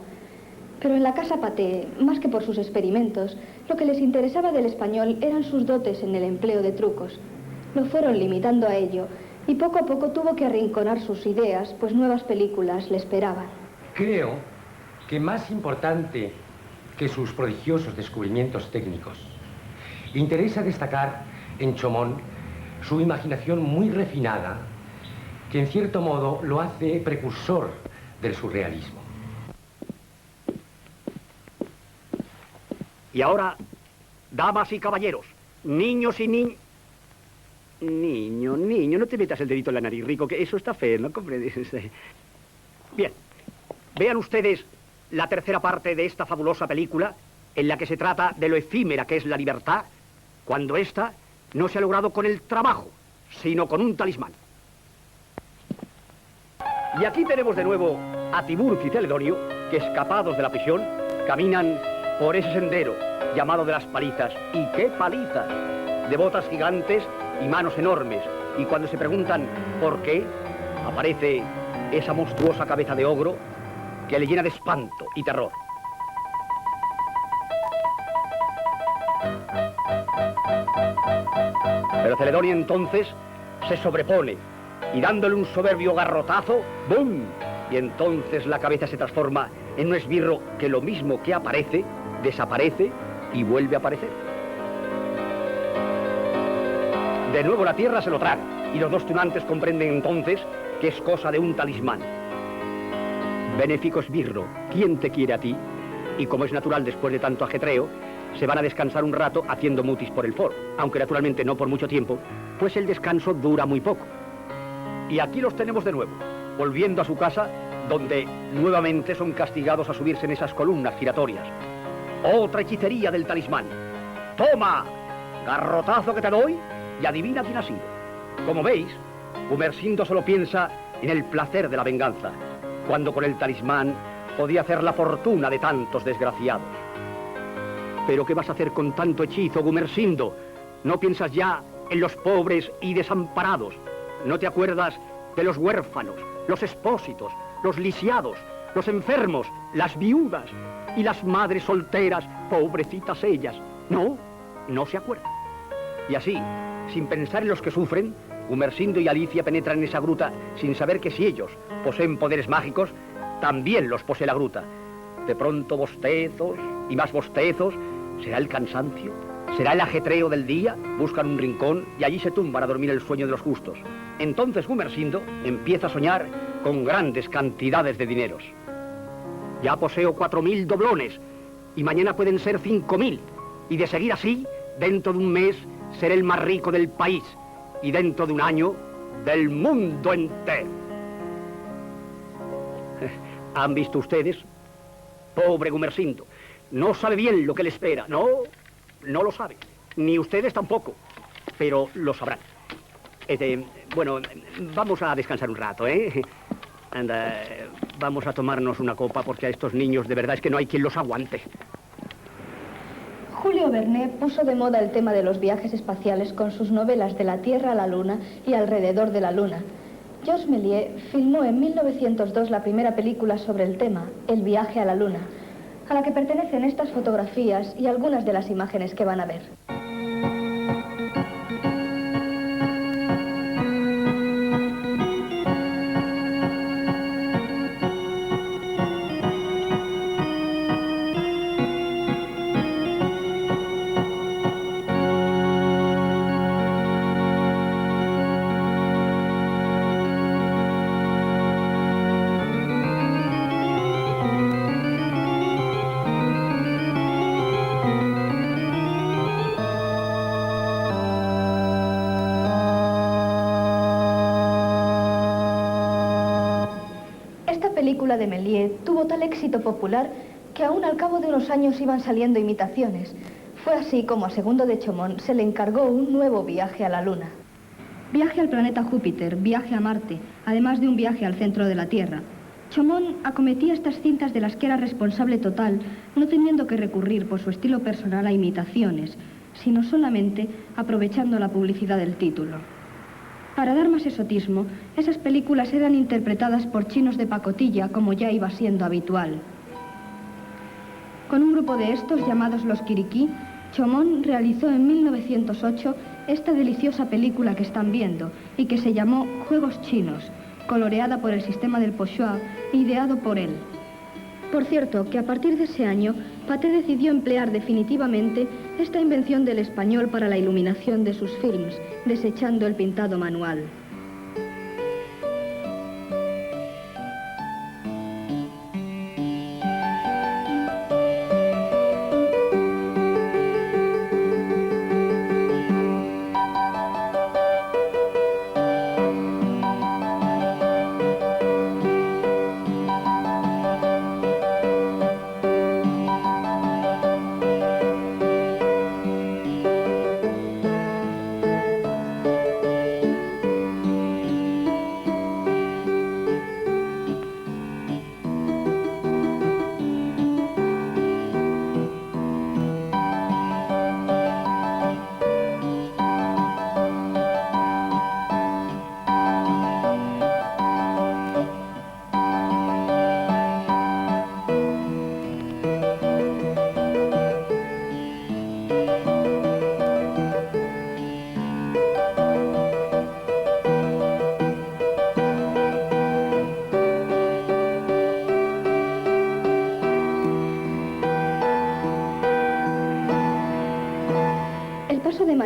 Pero en la casa Pathé, más que por sus experimentos, lo que les interesaba del español eran sus dotes en el empleo de trucos. Lo fueron limitando a ello y poco a poco tuvo que arrinconar sus ideas, pues nuevas películas le esperaban. Creo que más importante que sus prodigiosos descubrimientos técnicos, interesa destacar en Chaumont su imaginación muy refinada, que en cierto modo lo hace precursor del surrealismo. Y ahora, damas y caballeros, niños y niñas... Niño, no te metas el dedito en la nariz, Rico, que eso está feo, ¿no comprendes? Bien, vean ustedes la tercera parte de esta fabulosa película, en la que se trata de lo efímera que es la libertad, cuando ésta no se ha logrado con el trabajo, sino con un talismán. Y aquí tenemos de nuevo a Tiburcio y Celedonio, que escapados de la prisión, caminan por ese sendero llamado de las palizas. ¿Y qué palizas? De botas gigantes y manos enormes. Y cuando se preguntan por qué, aparece esa monstruosa cabeza de ogro que le llena de espanto y terror. Pero Celedonio entonces se sobrepone y dándole un soberbio garrotazo, ¡bum! Y entonces la cabeza se transforma en un esbirro que lo mismo que aparece, desaparece y vuelve a aparecer. De nuevo la tierra se lo traga y los dos tunantes comprenden entonces que es cosa de un talismán. Benéfico esbirro, ¿quién te quiere a ti? Y como es natural después de tanto ajetreo, se van a descansar un rato haciendo mutis por el foro, aunque naturalmente no por mucho tiempo, pues el descanso dura muy poco. Y aquí los tenemos de nuevo, volviendo a su casa, donde nuevamente son castigados a subirse en esas columnas giratorias. Otra hechicería del talismán. ¡Toma! Garrotazo que te doy y adivina quién ha sido. Como veis, Gumersindo solo piensa en el placer de la venganza, cuando con el talismán podía hacer la fortuna de tantos desgraciados. ¿Pero qué vas a hacer con tanto hechizo, Gumersindo? ¿No piensas ya en los pobres y desamparados? ¿No te acuerdas de los huérfanos, los expósitos, los lisiados, los enfermos, las viudas y las madres solteras, pobrecitas ellas? No, no se acuerdan. Y así, sin pensar en los que sufren, Gumersindo y Alicia penetran en esa gruta sin saber que si ellos poseen poderes mágicos, también los posee la gruta. De pronto bostezos y más bostezos. ¿Será el cansancio? ¿Será el ajetreo del día? Buscan un rincón y allí se tumban a dormir el sueño de los justos. Entonces Gumersindo empieza a soñar con grandes cantidades de dineros. Ya poseo 4.000 doblones y mañana pueden ser 5.000. Y de seguir así, dentro de un mes seré el más rico del país y dentro de un año del mundo entero. ¿Han visto ustedes? Pobre Gumersindo. No sabe bien lo que le espera. No, no lo sabe. Ni ustedes tampoco. Pero lo sabrán. Bueno, vamos a descansar un rato, ¿eh? Anda, vamos a tomarnos una copa porque a estos niños de verdad es que no hay quien los aguante. Julio Verne puso de moda el tema de los viajes espaciales con sus novelas De la Tierra a la Luna y Alrededor de la Luna. Georges Méliès filmó en 1902 la primera película sobre el tema, El viaje a la Luna, a la que pertenecen estas fotografías y algunas de las imágenes que van a ver. película de Méliès tuvo tal éxito popular que aún al cabo de unos años iban saliendo imitaciones. Fue así como a Segundo de Chaumont se le encargó un nuevo viaje a la Luna. Viaje al planeta Júpiter, viaje a Marte, además de un viaje al centro de la Tierra. Chaumont acometía estas cintas de las que era responsable total, no teniendo que recurrir por su estilo personal a imitaciones, sino solamente aprovechando la publicidad del título. Para dar más exotismo, esas películas eran interpretadas por chinos de pacotilla, como ya iba siendo habitual. Con un grupo de estos, llamados los Kiriquí, Chaumont realizó en 1908 esta deliciosa película que están viendo y que se llamó Juegos Chinos, coloreada por el sistema del Pochoir e ideado por él. Por cierto, que a partir de ese año, Pathé decidió emplear definitivamente esta invención del español para la iluminación de sus films, desechando el pintado manual.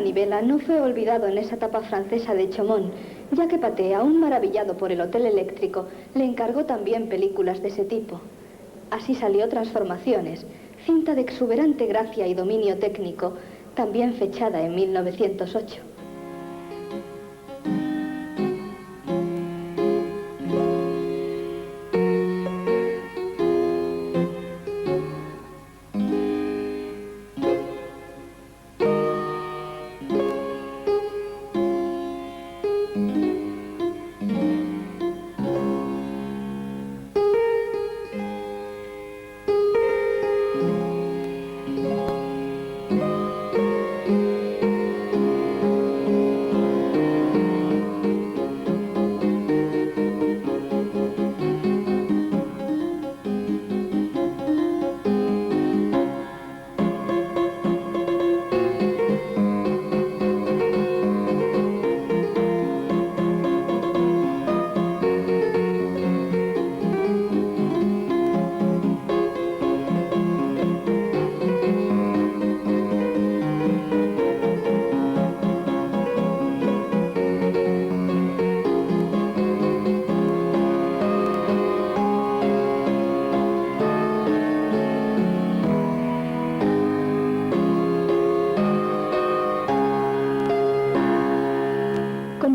Manivela no fue olvidado en esa etapa francesa de Chaumont, ya que Pathé, aún maravillado por el Hotel Eléctrico, le encargó también películas de ese tipo. Así salió Transformaciones, cinta de exuberante gracia y dominio técnico, también fechada en 1908.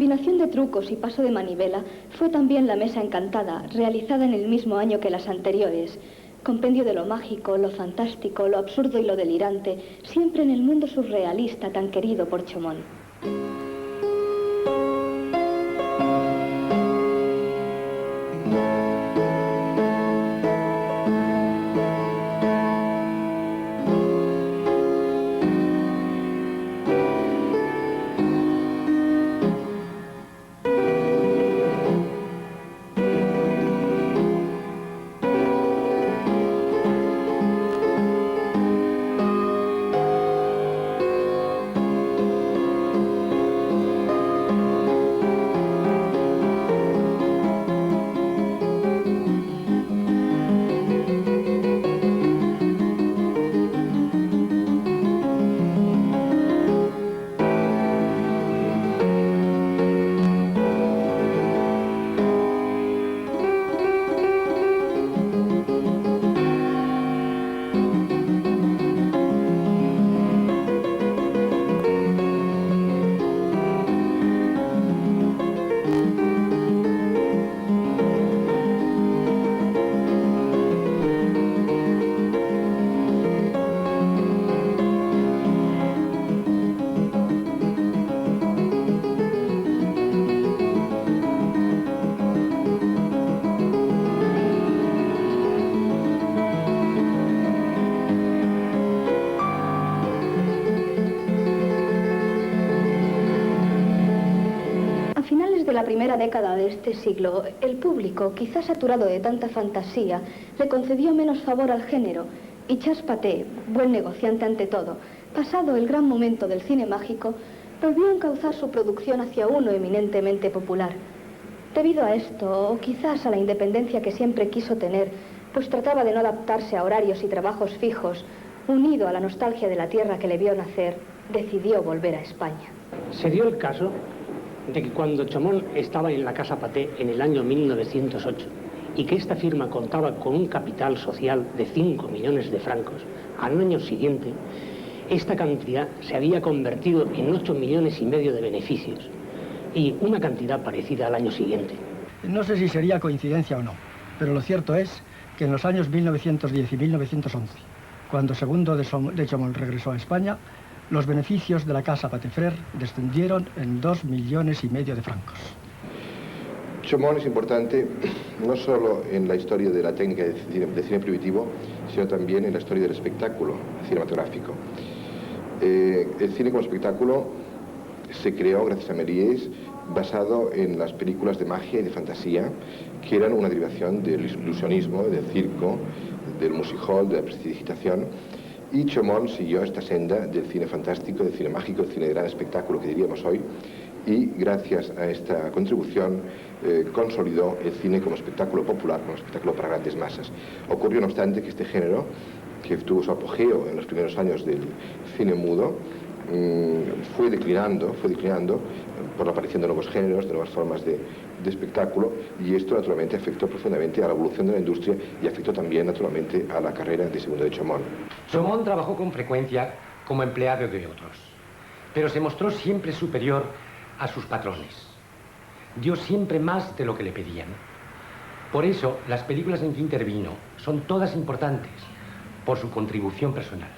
Combinación de trucos y paso de manivela fue también La Mesa Encantada, realizada en el mismo año que las anteriores. Compendio de lo mágico, lo fantástico, lo absurdo y lo delirante, siempre en el mundo surrealista tan querido por Chaumont. primera década de este siglo, el público, quizás saturado de tanta fantasía, le concedió menos favor al género, y Charles Pathé, buen negociante ante todo, pasado el gran momento del cine mágico, volvió a encauzar su producción hacia uno eminentemente popular. Debido a esto, o quizás a la independencia que siempre quiso tener, pues trataba de no adaptarse a horarios y trabajos fijos, unido a la nostalgia de la tierra que le vio nacer, decidió volver a España. Se dio el caso de que cuando Chaumont estaba en la Casa Pathé en el año 1908 y que esta firma contaba con un capital social de 5 millones de francos, al año siguiente, esta cantidad se había convertido en 8 millones y medio de beneficios y una cantidad parecida al año siguiente. No sé si sería coincidencia o no, pero lo cierto es que en los años 1910 y 1911, cuando Segundo de Chaumont regresó a España, los beneficios de la Casa Pathé Frères descendieron en 2 millones y medio de francos. Chaumont es importante no solo en la historia de la técnica de cine primitivo, sino también en la historia del espectáculo cinematográfico. El cine como espectáculo se creó gracias a Méliès basado en las películas de magia y de fantasía, que eran una derivación del ilusionismo, del circo, del music hall, de la prestidigitación. Y Chaumont siguió esta senda del cine fantástico, del cine mágico, del cine de gran espectáculo que diríamos hoy, y gracias a esta contribución consolidó el cine como espectáculo popular, como espectáculo para grandes masas. Ocurrió, no obstante, que este género, que tuvo su apogeo en los primeros años del cine mudo, fue declinando por la aparición de nuevos géneros, de nuevas formas de espectáculo, y esto naturalmente afectó profundamente a la evolución de la industria y afectó también naturalmente a la carrera de Segundo de Chaumont. Chaumont trabajó con frecuencia como empleado de otros, pero se mostró siempre superior a sus patrones. Dio siempre más de lo que le pedían. Por eso, las películas en que intervino son todas importantes por su contribución personal.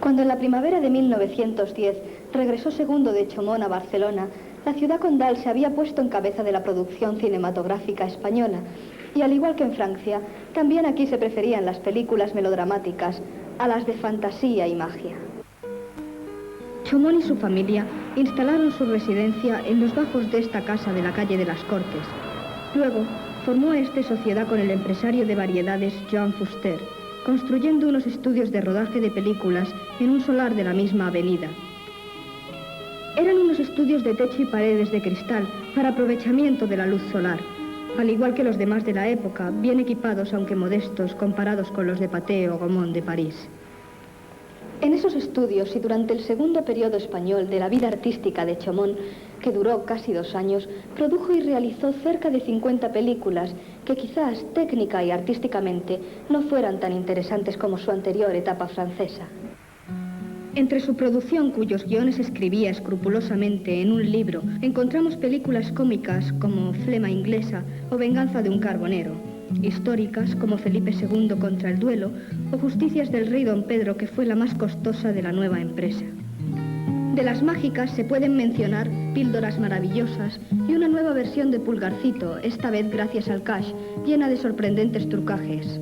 Cuando en la primavera de 1910 regresó Segundo de Chaumont a Barcelona, la ciudad condal se había puesto en cabeza de la producción cinematográfica española, y al igual que en Francia, también aquí se preferían las películas melodramáticas a las de fantasía y magia. Chaumont y su familia instalaron su residencia en los bajos de esta casa de la calle de las Cortes. Luego, formó esta sociedad con el empresario de variedades Joan Fuster, construyendo unos estudios de rodaje de películas en un solar de la misma avenida. Eran unos estudios de techo y paredes de cristal para aprovechamiento de la luz solar, al igual que los demás de la época, bien equipados aunque modestos comparados con los de Pathé o Gaumont de París. En esos estudios y durante el segundo periodo español de la vida artística de Chaumont, que duró casi 2 años, produjo y realizó cerca de 50 películas que quizás técnica y artísticamente no fueran tan interesantes como su anterior etapa francesa. Entre su producción, cuyos guiones escribía escrupulosamente en un libro, encontramos películas cómicas como Flema inglesa o Venganza de un carbonero, históricas como Felipe II contra el duelo o Justicias del rey Don Pedro, que fue la más costosa de la nueva empresa. De las mágicas se pueden mencionar Píldoras maravillosas y una nueva versión de Pulgarcito, esta vez gracias al cash, llena de sorprendentes trucajes.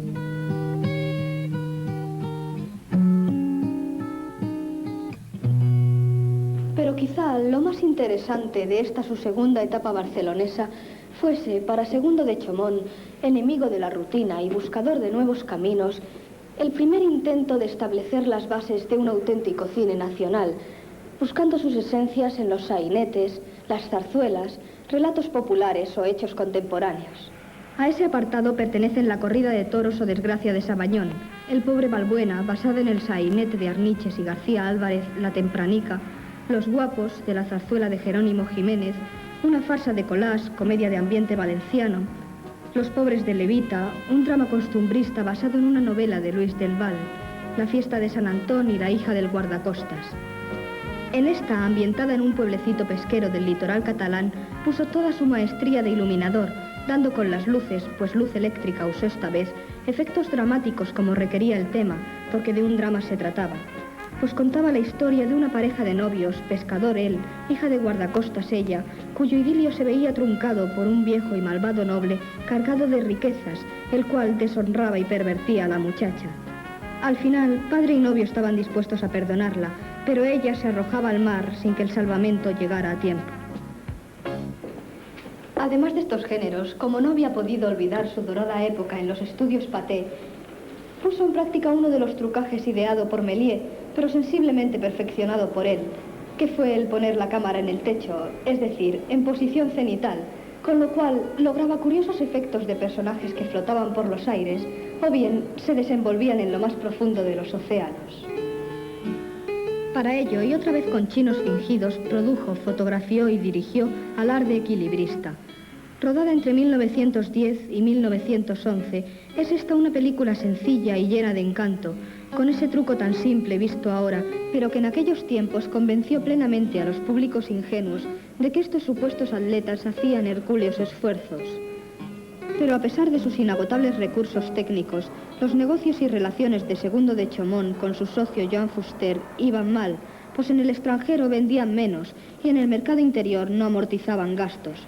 Pero quizá lo más interesante de esta su segunda etapa barcelonesa fuese, para Segundo de Chaumont, enemigo de la rutina y buscador de nuevos caminos, el primer intento de establecer las bases de un auténtico cine nacional, buscando sus esencias en los sainetes, las zarzuelas, relatos populares o hechos contemporáneos. A ese apartado pertenecen La corrida de toros o Desgracia de Sabañón, El pobre Balbuena, basada en el sainete de Arniches y García Álvarez, La tempranica, Los guapos, de la zarzuela de Jerónimo Jiménez, una farsa de Colás, comedia de ambiente valenciano, Los pobres de Levita, un drama costumbrista basado en una novela de Luis del Val, La fiesta de San Antón y La hija del guardacostas. En esta, ambientada en un pueblecito pesquero del litoral catalán, puso toda su maestría de iluminador, dando con las luces, pues luz eléctrica usó esta vez, efectos dramáticos como requería el tema, porque de un drama se trataba. pues contaba la historia de una pareja de novios, pescador él, hija de guardacostas ella, cuyo idilio se veía truncado por un viejo y malvado noble cargado de riquezas, el cual deshonraba y pervertía a la muchacha. Al final, padre y novio estaban dispuestos a perdonarla, pero ella se arrojaba al mar sin que el salvamento llegara a tiempo. Además de estos géneros, como no había podido olvidar su dorada época en los estudios Pathé, puso en práctica uno de los trucajes ideado por Méliès, pero sensiblemente perfeccionado por él, que fue el poner la cámara en el techo, es decir, en posición cenital, con lo cual lograba curiosos efectos de personajes que flotaban por los aires o bien se desenvolvían en lo más profundo de los océanos. Para ello, y otra vez con chinos fingidos, produjo, fotografió y dirigió Alarde equilibrista. Rodada entre 1910 y 1911, es esta una película sencilla y llena de encanto, con ese truco tan simple visto ahora, pero que en aquellos tiempos convenció plenamente a los públicos ingenuos de que estos supuestos atletas hacían hercúleos esfuerzos. Pero a pesar de sus inagotables recursos técnicos, los negocios y relaciones de Segundo de Chaumont con su socio Joan Fuster iban mal, pues en el extranjero vendían menos y en el mercado interior no amortizaban gastos.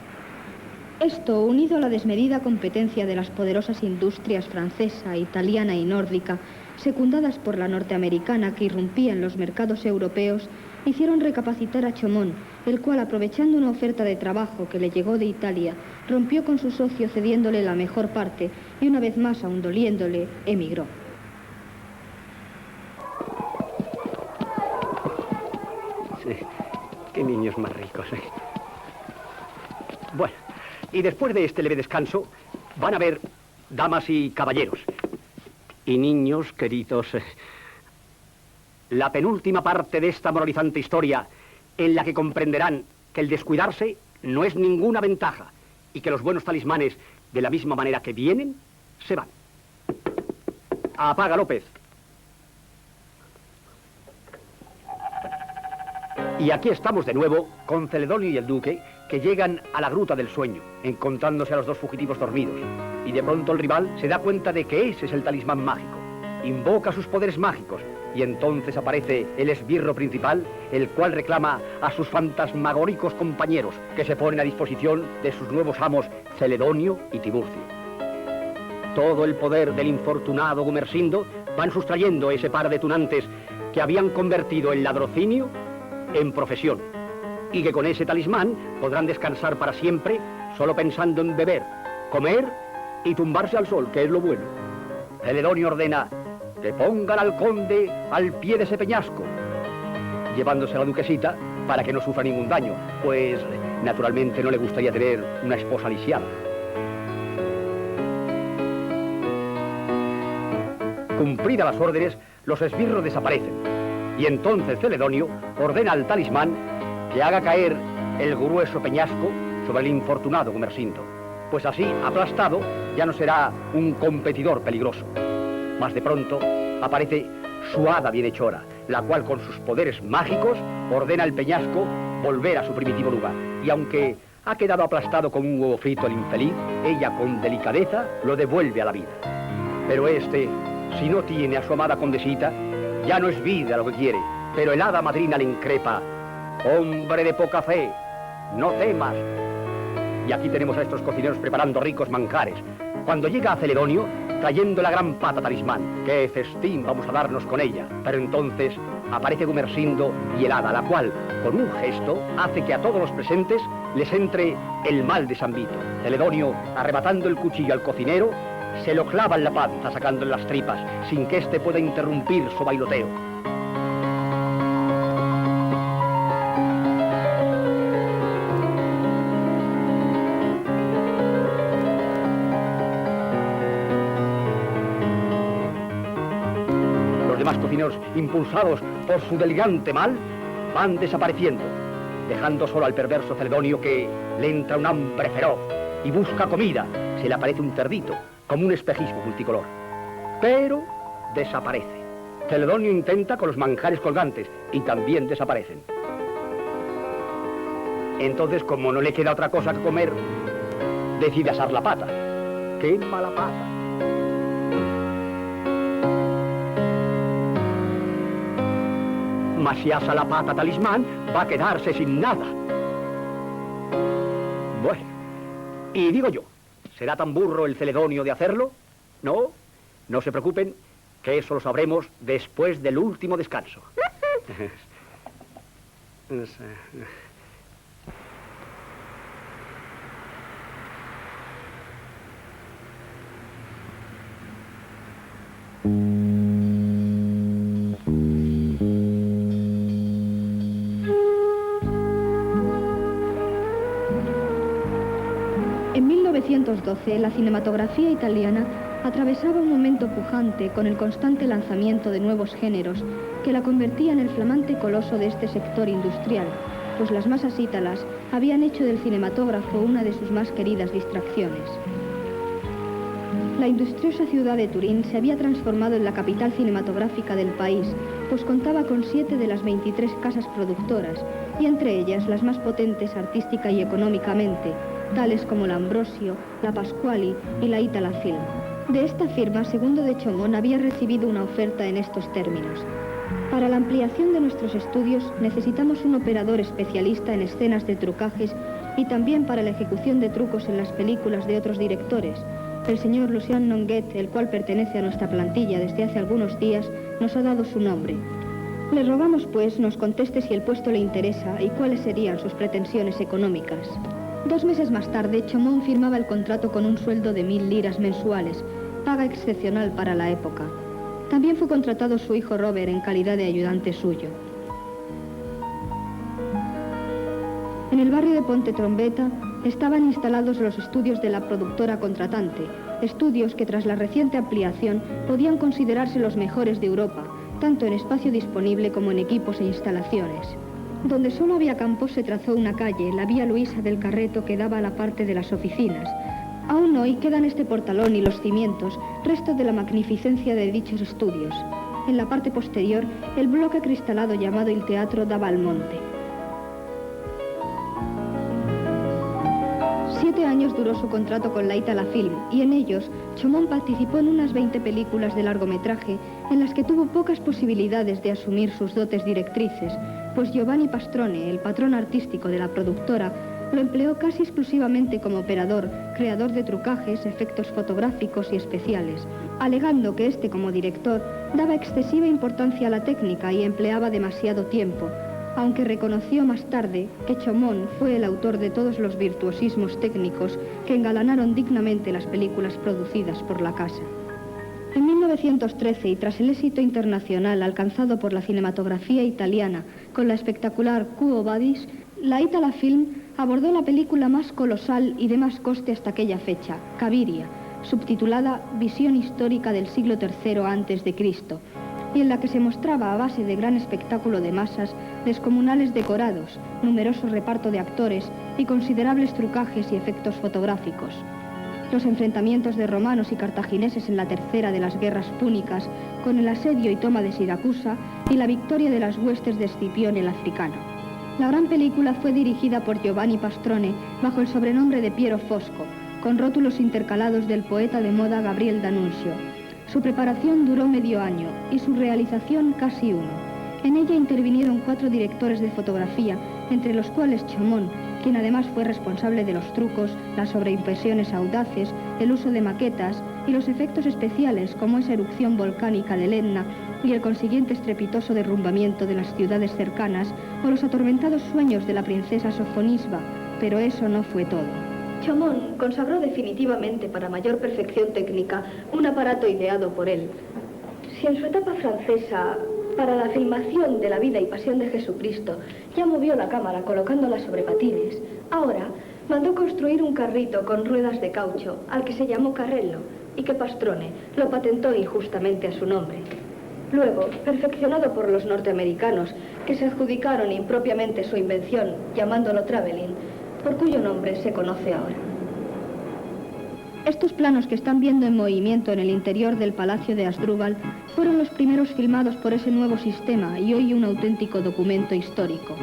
Esto, unido a la desmedida competencia de las poderosas industrias francesa, italiana y nórdica, secundadas por la norteamericana que irrumpía en los mercados europeos, hicieron recapacitar a Chaumont, el cual, aprovechando una oferta de trabajo que le llegó de Italia, rompió con su socio cediéndole la mejor parte y, una vez más, aun doliéndole, emigró. Sí, qué niños más ricos, ¿eh? Bueno, y después de este leve descanso, van a ver damas y caballeros. Y niños queridos, la penúltima parte de esta moralizante historia en la que comprenderán que el descuidarse no es ninguna ventaja y que los buenos talismanes, de la misma manera que vienen, se van. Apaga, López. Y aquí estamos de nuevo con Celedonio y el duque, que llegan a la gruta del sueño, encontrándose a los dos fugitivos dormidos. Y de pronto el rival se da cuenta de que ese es el talismán mágico. Invoca sus poderes mágicos y entonces aparece el esbirro principal, el cual reclama a sus fantasmagóricos compañeros, que se ponen a disposición de sus nuevos amos Celedonio y Tiburcio. Todo el poder del infortunado Gumersindo van sustrayendo ese par de tunantes que habían convertido el ladrocinio en profesión, y que con ese talismán podrán descansar para siempre solo pensando en beber, comer y tumbarse al sol, que es lo bueno. Celedonio ordena que pongan al conde al pie de ese peñasco, llevándose a la duquesita para que no sufra ningún daño, pues naturalmente no le gustaría tener una esposa lisiada. Cumplidas las órdenes, los esbirros desaparecen, y entonces Celedonio ordena al talismán que haga caer el grueso peñasco sobre el infortunado Gumersindo, pues así, aplastado, ya no será un competidor peligroso. Mas de pronto aparece su hada bienhechora, la cual con sus poderes mágicos ordena al peñasco volver a su primitivo lugar. Y aunque ha quedado aplastado como un huevo frito el infeliz, ella con delicadeza lo devuelve a la vida. Pero este, si no tiene a su amada condesita, ya no es vida lo que quiere, pero el hada madrina le increpa: hombre de poca fe, no temas. Y aquí tenemos a estos cocineros preparando ricos manjares, cuando llega a Celedonio trayendo la gran pata talismán. ¡Qué festín vamos a darnos con ella! Pero entonces aparece Gumersindo y el hada, la cual, con un gesto, hace que a todos los presentes les entre el mal de San Vito. Celedonio, arrebatando el cuchillo al cocinero, se lo clava en la panza, sacándole las tripas, sin que éste pueda interrumpir su bailoteo. Los demás cocineros, impulsados por su delirante mal, van desapareciendo, dejando solo al perverso Celedonio, que le entra un hambre feroz y busca comida. Se le aparece un cerdito, como un espejismo multicolor, pero desaparece. Celedonio intenta con los manjares colgantes y también desaparecen. Entonces, como no le queda otra cosa que comer, decide asar la pata. ¡Qué mala pata! mas si asa la pata talismán, va a quedarse sin nada. Bueno, y digo yo, ¿será tan burro el Celedonio de hacerlo? No, no se preocupen, que eso lo sabremos después del último descanso. En 1912, la cinematografía italiana atravesaba un momento pujante con el constante lanzamiento de nuevos géneros que la convertían en el flamante coloso de este sector industrial, pues las masas ítalas habían hecho del cinematógrafo una de sus más queridas distracciones. La industriosa ciudad de Turín se había transformado en la capital cinematográfica del país, pues contaba con 7 de las 23 casas productoras, y entre ellas las más potentes artística y económicamente, tales como la Ambrosio, la Pasquali y la Itala Film. De esta firma, Segundo de Chomón había recibido una oferta en estos términos. Para la ampliación de nuestros estudios necesitamos un operador especialista en escenas de trucajes y también para la ejecución de trucos en las películas de otros directores. El señor Lucien Nonguet, el cual pertenece a nuestra plantilla desde hace algunos días, nos ha dado su nombre. Le rogamos, pues, nos conteste si el puesto le interesa y cuáles serían sus pretensiones económicas. 2 meses más tarde, Chomón firmaba el contrato con un sueldo de 1000 liras mensuales, paga excepcional para la época. También fue contratado su hijo Robert en calidad de ayudante suyo. En el barrio de Ponte Trombetta estaban instalados los estudios de la productora contratante, estudios que tras la reciente ampliación podían considerarse los mejores de Europa, tanto en espacio disponible como en equipos e instalaciones. Donde solo había campos se trazó una calle, la Vía Luisa del Carreto, que daba a la parte de las oficinas. Aún hoy quedan este portalón y los cimientos, resto de la magnificencia de dichos estudios. En la parte posterior, el bloque acristalado llamado el Teatro daba al monte. 7 años duró su contrato con la Itala Film y en ellos Chomón participó en unas 20 películas de largometraje en las que tuvo pocas posibilidades de asumir sus dotes directrices, pues Giovanni Pastrone, el patrón artístico de la productora, lo empleó casi exclusivamente como operador, creador de trucajes, efectos fotográficos y especiales, alegando que este, como director, daba excesiva importancia a la técnica y empleaba demasiado tiempo, aunque reconoció más tarde que Chomón fue el autor de todos los virtuosismos técnicos que engalanaron dignamente las películas producidas por la casa. En 1913, y tras el éxito internacional alcanzado por la cinematografía italiana con la espectacular Quo Vadis, la Itala Film abordó la película más colosal y de más coste hasta aquella fecha, Cabiria, subtitulada Visión histórica del siglo III a.C., y en la que se mostraba a base de gran espectáculo de masas, descomunales decorados, numeroso reparto de actores y considerables trucajes y efectos fotográficos. Los enfrentamientos de romanos y cartagineses en la tercera de las guerras púnicas, con el asedio y toma de Siracusa y la victoria de las huestes de Escipión el Africano. La gran película fue dirigida por Giovanni Pastrone bajo el sobrenombre de Piero Fosco, con rótulos intercalados del poeta de moda Gabriel D'Annunzio. Su preparación duró medio año y su realización casi 1. En ella intervinieron 4 directores de fotografía, entre los cuales Chomón, quien además fue responsable de los trucos, las sobreimpresiones audaces, el uso de maquetas y los efectos especiales como esa erupción volcánica del Etna y el consiguiente estrepitoso derrumbamiento de las ciudades cercanas o los atormentados sueños de la princesa Sofonisba, pero eso no fue todo. Chomón consagró definitivamente para mayor perfección técnica un aparato ideado por él. Si en su etapa francesa, para la filmación de la vida y pasión de Jesucristo, ya movió la cámara colocándola sobre patines, ahora mandó construir un carrito con ruedas de caucho, al que se llamó Carrello, y que Pastrone lo patentó injustamente a su nombre. Luego, perfeccionado por los norteamericanos, que se adjudicaron impropiamente su invención, llamándolo Travelling, por cuyo nombre se conoce ahora. Estos planos que están viendo en movimiento en el interior del Palacio de Asdrúbal fueron los primeros filmados por ese nuevo sistema y hoy un auténtico documento histórico.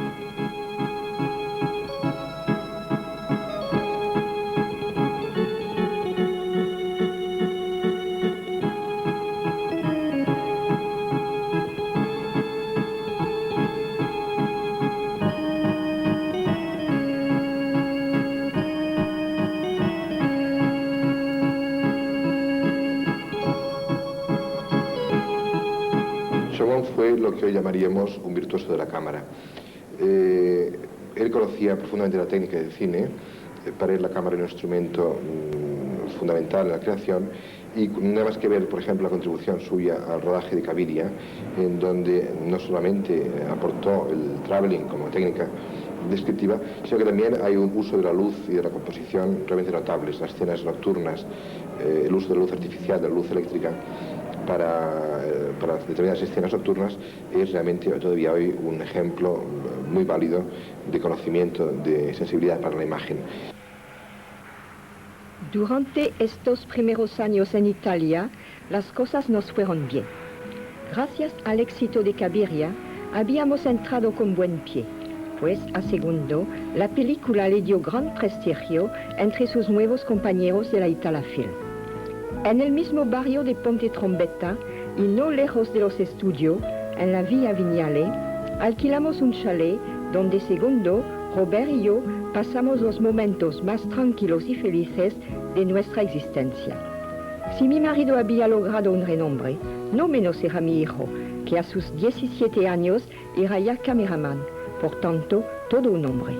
fue lo que hoy llamaríamos un virtuoso de la cámara. Él conocía profundamente la técnica del cine. Para él la cámara era un instrumento fundamental en la creación, y nada más que ver, por ejemplo, la contribución suya al rodaje de Cabiria, en donde no solamente aportó el traveling como técnica descriptiva, sino que también hay un uso de la luz y de la composición realmente notables. Las escenas nocturnas, el uso de la luz artificial, de la luz eléctrica para determinadas escenas nocturnas es realmente todavía hoy un ejemplo muy válido de conocimiento, de sensibilidad para la imagen. Durante estos primeros años en Italia, las cosas nos fueron bien. Gracias al éxito de Cabiria, habíamos entrado con buen pie, pues a Segundo, la película le dio gran prestigio entre sus nuevos compañeros de la Italafilm. En el mismo barrio de Ponte Trombetta, y no lejos de los estudios, en la Via Vignale, alquilamos un chalet donde Segundo, Robert y yo pasamos los momentos más tranquilos y felices de nuestra existencia. Si mi marido había logrado un renombre, no menos era mi hijo, que a sus 17 años era ya cameraman, por tanto, todo un hombre.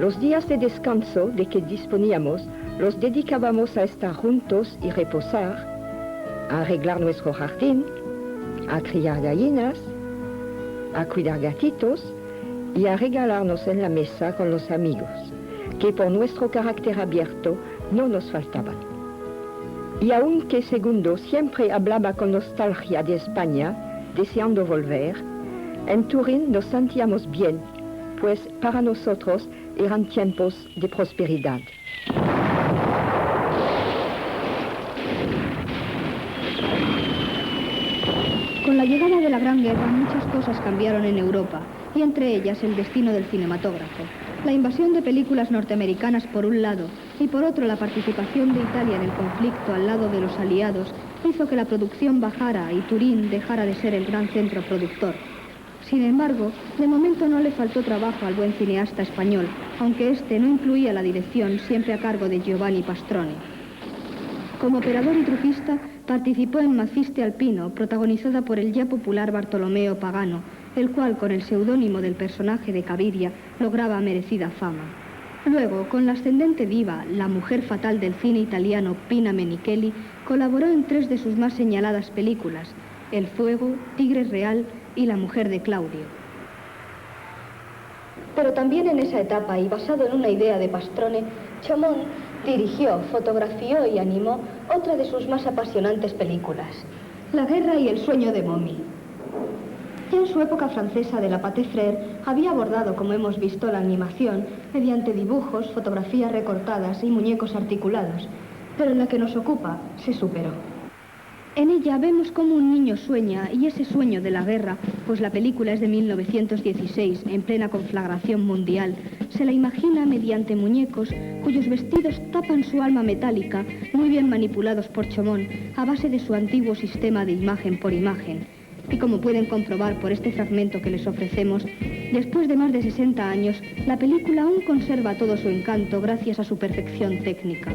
Los días de descanso de que disponíamos los dedicábamos a estar juntos y reposar, a arreglar nuestro jardín, a criar gallinas, a cuidar gatitos y a regalarnos en la mesa con los amigos, que por nuestro carácter abierto no nos faltaban. Y aunque Segundo siempre hablaba con nostalgia de España, deseando volver, en Turín nos sentíamos bien, pues para nosotros eran tiempos de prosperidad. Con la llegada de la Gran Guerra, muchas cosas cambiaron en Europa, y entre ellas el destino del cinematógrafo. La invasión de películas norteamericanas por un lado, y por otro la participación de Italia en el conflicto al lado de los aliados, hizo que la producción bajara y Turín dejara de ser el gran centro productor. Sin embargo, de momento no le faltó trabajo al buen cineasta español, aunque este no incluía la dirección, siempre a cargo de Giovanni Pastrone. Como operador y truquista, participó en Maciste Alpino, protagonizada por el ya popular Bartolomeo Pagano, el cual, con el seudónimo del personaje de Cabiria, lograba merecida fama. Luego, con la ascendente diva, la mujer fatal del cine italiano Pina Menichelli, colaboró en 3 de sus más señaladas películas, El Fuego, Tigre Real y La mujer de Claudio. Pero también en esa etapa, y basado en una idea de Pastrone, Chaumont dirigió, fotografió y animó otra de sus más apasionantes películas, La guerra y el sueño de Momi. Ya en su época francesa de la Pathé Frère había abordado, como hemos visto, la animación mediante dibujos, fotografías recortadas y muñecos articulados, pero en la que nos ocupa se superó. En ella vemos cómo un niño sueña, y ese sueño de la guerra, pues la película es de 1916, en plena conflagración mundial, se la imagina mediante muñecos cuyos vestidos tapan su alma metálica, muy bien manipulados por Chaumont, a base de su antiguo sistema de imagen por imagen. Y como pueden comprobar por este fragmento que les ofrecemos, después de más de 60 años, la película aún conserva todo su encanto gracias a su perfección técnica.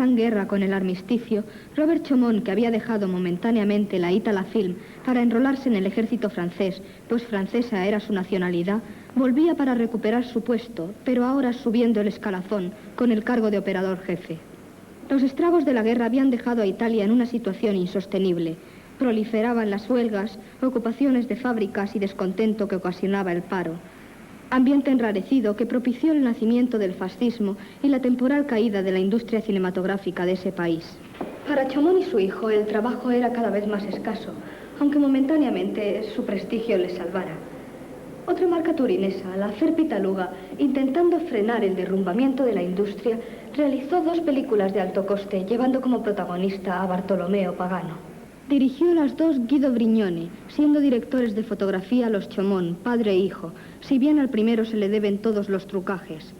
Gran Guerra con el armisticio, Robert Chaumont, que había dejado momentáneamente la Itala Film para enrolarse en el ejército francés, pues francesa era su nacionalidad, volvía para recuperar su puesto, pero ahora subiendo el escalafón con el cargo de operador jefe. Los estragos de la guerra habían dejado a Italia en una situación insostenible. Proliferaban las huelgas, ocupaciones de fábricas y descontento que ocasionaba el paro. Ambiente enrarecido que propició el nacimiento del fascismo y la temporal caída de la industria cinematográfica de ese país. Para Chaumont y su hijo el trabajo era cada vez más escaso, aunque momentáneamente su prestigio les salvara. Otra marca turinesa, la Ferpitaluga, intentando frenar el derrumbamiento de la industria, realizó 2 películas de alto coste, llevando como protagonista a Bartolomeo Pagano. Dirigió las 2 Guido Brignone, siendo directores de fotografía los Chaumont, padre e hijo, si bien al primero se le deben todos los trucajes.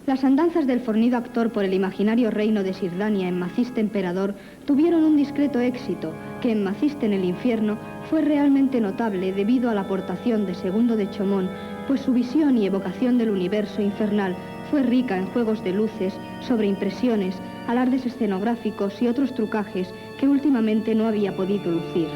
Las andanzas del fornido actor por el imaginario reino de Sirdania en Maciste Emperador tuvieron un discreto éxito, que en Maciste en el infierno fue realmente notable debido a la aportación de Segundo de Chaumont, pues su visión y evocación del universo infernal fue rica en juegos de luces, sobreimpresiones, alardes escenográficos y otros trucajes que últimamente no había podido lucir.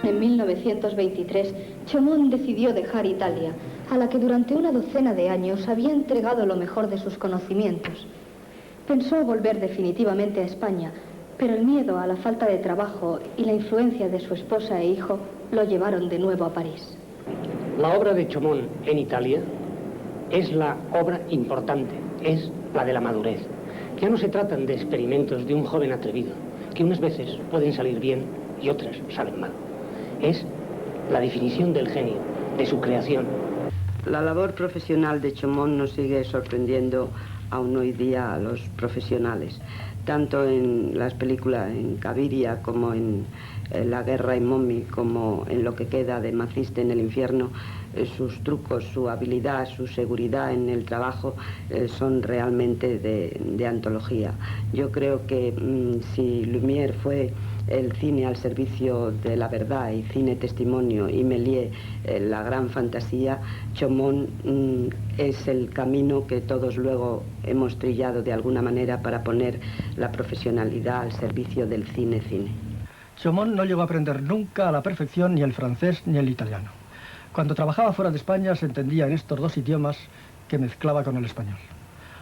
En 1923, Chaumont decidió dejar Italia, a la que durante una docena de años había entregado lo mejor de sus conocimientos. Pensó volver definitivamente a España, pero el miedo a la falta de trabajo y la influencia de su esposa e hijo lo llevaron de nuevo a París. La obra de Chaumont en Italia es la obra importante, es la de la madurez. Ya no se tratan de experimentos de un joven atrevido, que unas veces pueden salir bien y otras salen mal. Es la definición del genio, de su creación. La labor profesional de Chaumont nos sigue sorprendiendo aún hoy día a los profesionales, tanto en las películas en Caviria como en La guerra en Momi, como en Lo que queda de Maciste en el infierno. Sus trucos, su habilidad, su seguridad en el trabajo son realmente de antología. Yo creo que si Lumière fue el cine al servicio de la verdad y cine testimonio y Méliès la gran fantasía, Chaumont es el camino que todos luego hemos trillado de alguna manera para poner la profesionalidad al servicio del cine. Chaumont no llegó a aprender nunca a la perfección ni el francés ni el italiano. Cuando trabajaba fuera de España se entendía en estos dos idiomas que mezclaba con el español.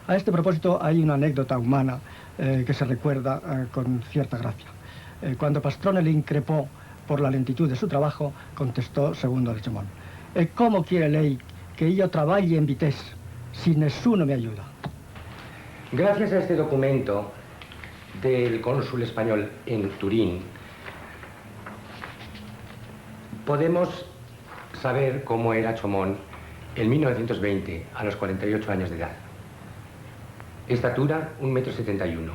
A este propósito hay una anécdota humana que se recuerda con cierta gracia. Cuando Pastrone le increpó por la lentitud de su trabajo, contestó segundo de Chaumont: ¿cómo quiere ley que yo trabaje en vitesse si nessuno me ayuda? Gracias a este documento del cónsul español en Turín, podemos saber cómo era Chaumont en 1920, a los 48 años de edad. Estatura, 1,71 m,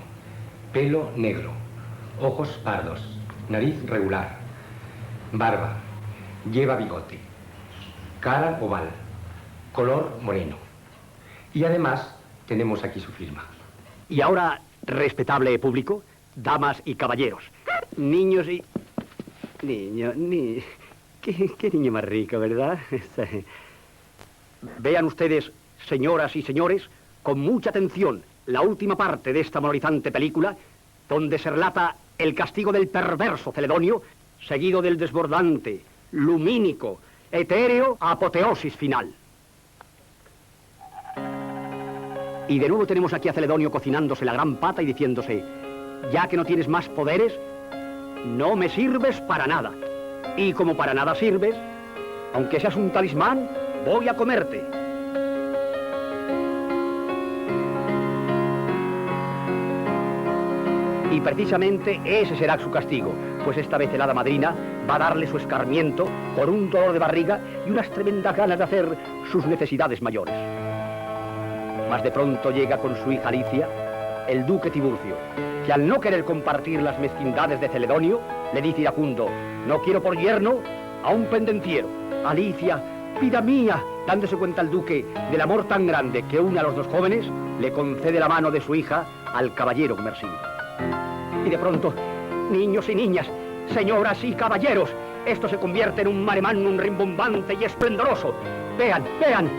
pelo negro, ojos pardos, nariz regular, barba, lleva bigote, cara oval, color moreno. Y además tenemos aquí su firma. Y ahora, respetable público, damas y caballeros, niños y... Qué niño más rico, ¿verdad? Vean ustedes, señoras y señores, con mucha atención la última parte de esta moralizante película, donde se relata el castigo del perverso Celedonio, seguido del desbordante, lumínico, etéreo apoteosis final. Y de nuevo tenemos aquí a Celedonio cocinándose la gran pata y diciéndose: ya que no tienes más poderes, no me sirves para nada. Y como para nada sirves, aunque seas un talismán, voy a comerte. Y precisamente ese será su castigo, pues esta vez el hada madrina va a darle su escarmiento por un dolor de barriga y unas tremendas ganas de hacer sus necesidades mayores. Mas de pronto llega con su hija Alicia el duque Tiburcio, que al no querer compartir las mezquindades de Celedonio, le dice iracundo: no quiero por yerno a un pendenciero. Alicia, vida mía, dándose cuenta el duque del amor tan grande que une a los dos jóvenes, le concede la mano de su hija al caballero Gumersindo. Y de pronto, niños y niñas, señoras y caballeros, esto se convierte en un mare magnum rimbombante y esplendoroso. Vean, vean.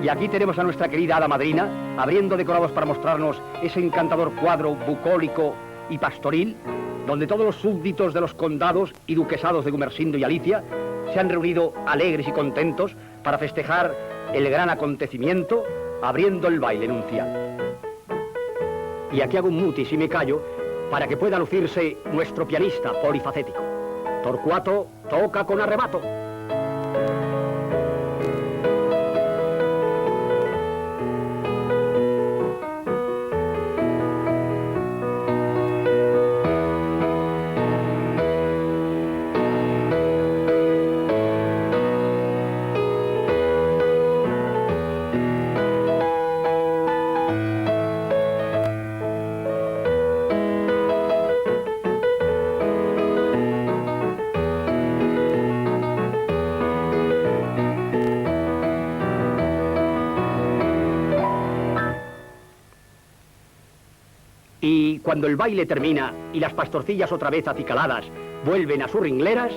Y aquí tenemos a nuestra querida hada madrina, abriendo decorados para mostrarnos ese encantador cuadro bucólico y pastoril, donde todos los súbditos de los condados y duquesados de Gumersindo y Alicia se han reunido alegres y contentos para festejar el gran acontecimiento, abriendo el baile nupcial. Y aquí hago un mutis y me callo para que pueda lucirse nuestro pianista polifacético. Torcuato toca con arrebato. Y cuando el baile termina y las pastorcillas otra vez acicaladas vuelven a sus ringleras,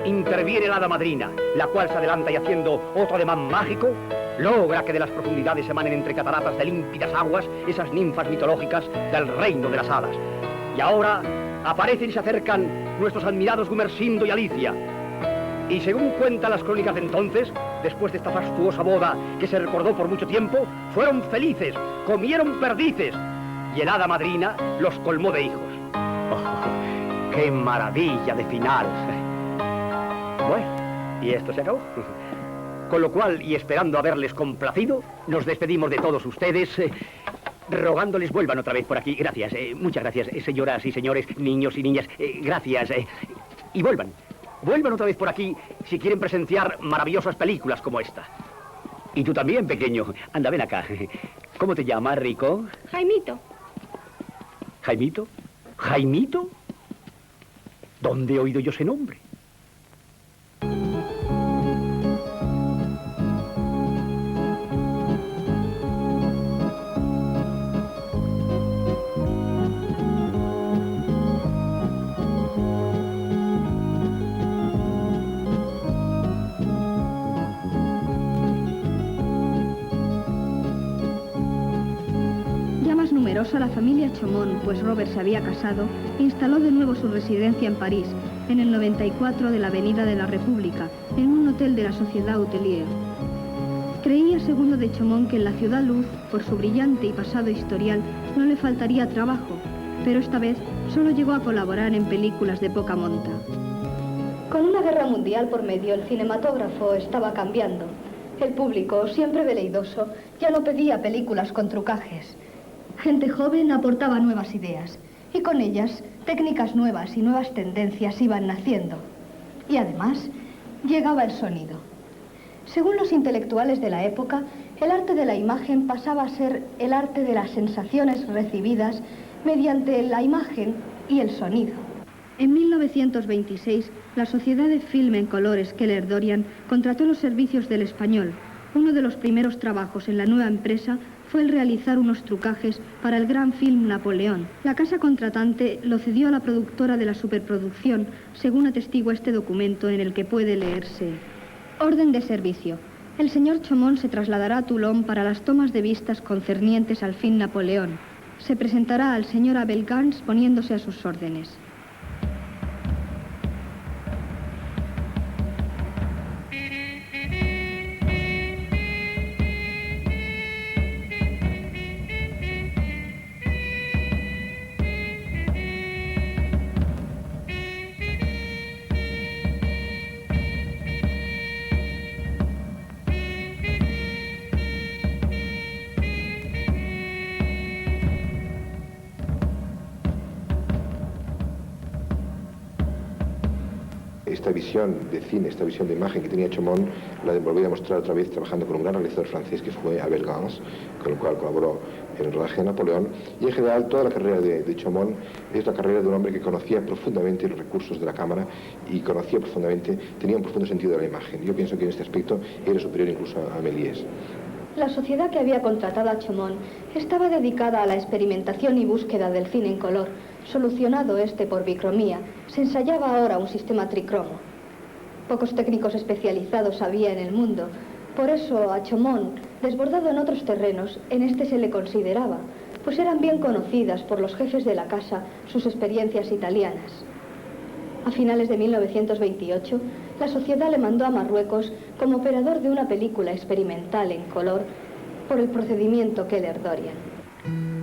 interviene la hada madrina, la cual se adelanta y haciendo otro ademán mágico, logra que de las profundidades emanen entre cataratas de límpidas aguas esas ninfas mitológicas del reino de las hadas. Y ahora aparecen y se acercan nuestros admirados Gumersindo y Alicia. Y según cuentan las crónicas de entonces, después de esta fastuosa boda que se recordó por mucho tiempo, fueron felices, comieron perdices, y el hada madrina los colmó de hijos. ¡Oh, qué maravilla de final! Bueno, y esto se acabó. Con lo cual, y esperando haberles complacido, nos despedimos de todos ustedes, rogándoles vuelvan otra vez por aquí. Gracias, muchas gracias, señoras y señores, niños y niñas, gracias. Y vuelvan otra vez por aquí si quieren presenciar maravillosas películas como esta. Y tú también, pequeño. Anda, ven acá. ¿Cómo te llamas, Rico? Jaimito. ¿Jaimito? ¿Jaimito? ¿Dónde he oído yo ese nombre? numerosa, la familia Chaumont, pues Robert se había casado, instaló de nuevo su residencia en París, en el 94 de la Avenida de la República, en un hotel de la Sociedad Hotelier. Creía Segundo de Chaumont que en la ciudad luz, por su brillante y pasado historial, no le faltaría trabajo, pero esta vez solo llegó a colaborar en películas de poca monta. Con una guerra mundial por medio, el cinematógrafo estaba cambiando. El público, siempre veleidoso, ya no pedía películas con trucajes. Gente joven aportaba nuevas ideas, y con ellas, técnicas nuevas y nuevas tendencias iban naciendo. Y además, llegaba el sonido. Según los intelectuales de la época, el arte de la imagen pasaba a ser el arte de las sensaciones recibidas mediante la imagen y el sonido. En 1926, la Sociedad de Film en Colores Keller Dorian contrató los servicios del Español. Uno de los primeros trabajos en la nueva empresa fue el realizar unos trucajes para el gran film Napoleón. La casa contratante lo cedió a la productora de la superproducción, según atestigua este documento en el que puede leerse: Orden de servicio. El señor Chaumont se trasladará a Toulon para las tomas de vistas concernientes al film Napoleón. Se presentará al señor Abel Gans poniéndose a sus órdenes. Esta visión de cine, esta visión de imagen que tenía Chaumont, la volví a mostrar otra vez trabajando con un gran realizador francés que fue Abel Gans, con el cual colaboró en el rodaje de Napoleón. Y en general toda la carrera de Chaumont es la carrera de un hombre que conocía profundamente los recursos de la cámara y conocía profundamente, tenía un profundo sentido de la imagen. Yo pienso que en este aspecto era superior incluso a Méliès. La sociedad que había contratado a Chaumont estaba dedicada a la experimentación y búsqueda del cine en color. Solucionado este por bicromía, se ensayaba ahora un sistema tricromo. Pocos técnicos especializados había en el mundo. Por eso a Chaumont, desbordado en otros terrenos, en este se le consideraba, pues eran bien conocidas por los jefes de la casa sus experiencias italianas. A finales de 1928, la sociedad le mandó a Marruecos como operador de una película experimental en color por el procedimiento Keller Dorian.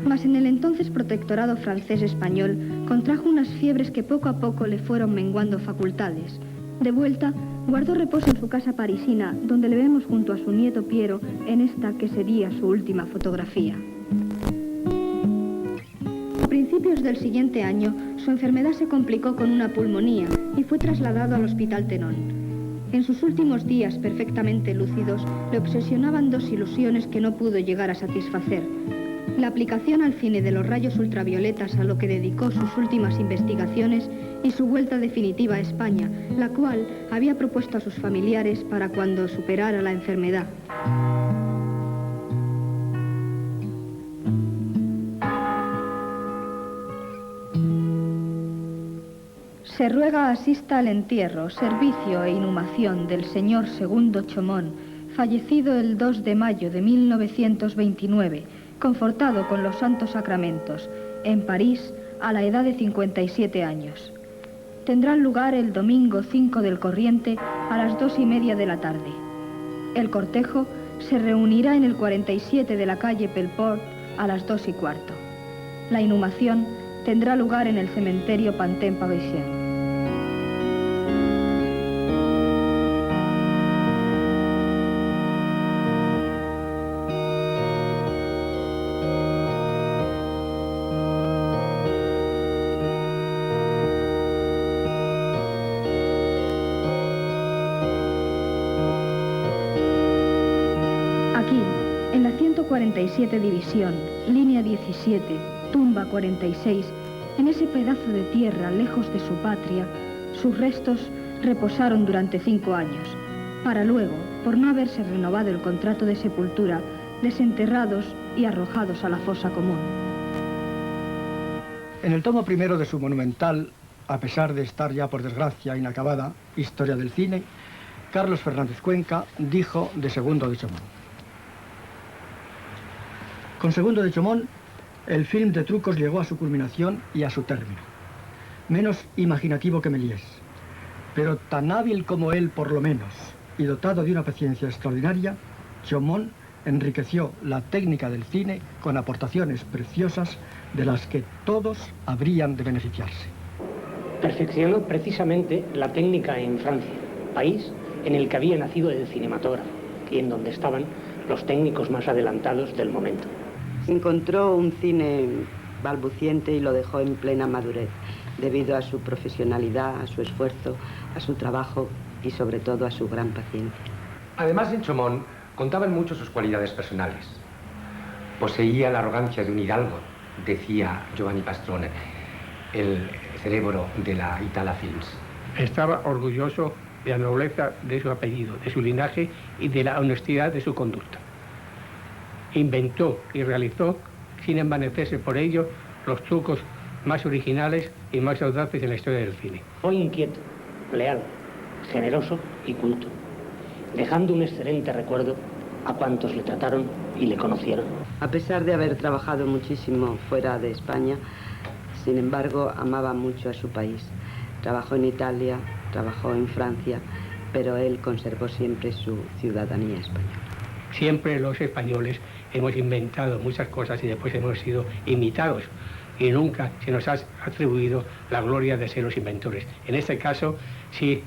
Mas en el entonces protectorado francés-español contrajo unas fiebres que poco a poco le fueron menguando facultades. De vuelta, guardó reposo en su casa parisina, donde le vemos junto a su nieto Piero en esta que sería su última fotografía. A principios del siguiente año, su enfermedad se complicó con una pulmonía y fue trasladado al Hospital Tenon. En sus últimos días, perfectamente lúcidos, le obsesionaban dos ilusiones que no pudo llegar a satisfacer: la aplicación al cine de los rayos ultravioletas, a lo que dedicó sus últimas investigaciones, y su vuelta definitiva a España, la cual había propuesto a sus familiares para cuando superara la enfermedad. Se ruega asista al entierro, servicio e inhumación del señor Segundo Chaumont, fallecido el 2 de mayo de 1929, confortado con los santos sacramentos, en París, a la edad de 57 años. Tendrán lugar el domingo 5 del corriente a las 2:30 de la tarde. El cortejo se reunirá en el 47 de la calle Pelleport a las 2:15. La inhumación tendrá lugar en el cementerio Pantin Parisien. Aquí, en la 147 División, línea 17, tumba 46, en ese pedazo de tierra lejos de su patria, sus restos reposaron durante 5 años, para luego, por no haberse renovado el contrato de sepultura, desenterrados y arrojados a la fosa común. En el tomo primero de su monumental, a pesar de estar ya por desgracia inacabada, Historia del cine, Carlos Fernández Cuenca dijo de Segundo de Chaumont: con Segundo de Chaumont el film de trucos llegó a su culminación y a su término. Menos imaginativo que Méliès, pero tan hábil como él por lo menos, y dotado de una paciencia extraordinaria, Chaumont enriqueció la técnica del cine con aportaciones preciosas de las que todos habrían de beneficiarse. Perfeccionó precisamente la técnica en Francia, país en el que había nacido el cinematógrafo y en donde estaban los técnicos más adelantados del momento. Encontró un cine balbuciente y lo dejó en plena madurez, debido a su profesionalidad, a su esfuerzo, a su trabajo y sobre todo a su gran paciencia. Además, en Chaumont contaban mucho sus cualidades personales. Poseía la arrogancia de un hidalgo, decía Giovanni Pastrone, el cerebro de la Itala Films. Estaba orgulloso de la nobleza de su apellido, de su linaje y de la honestidad de su conducta. Inventó y realizó, sin envanecerse por ello, los trucos más originales y más audaces en la historia del cine. Fue inquieto, leal, generoso y culto, dejando un excelente recuerdo a cuantos le trataron y le conocieron. A pesar de haber trabajado muchísimo fuera de España, sin embargo, amaba mucho a su país. Trabajó en Italia, trabajó en Francia, pero él conservó siempre su ciudadanía española. Siempre los españoles hemos inventado muchas cosas y después hemos sido imitados. Y nunca se nos ha atribuido la gloria de ser los inventores. En este caso, sí,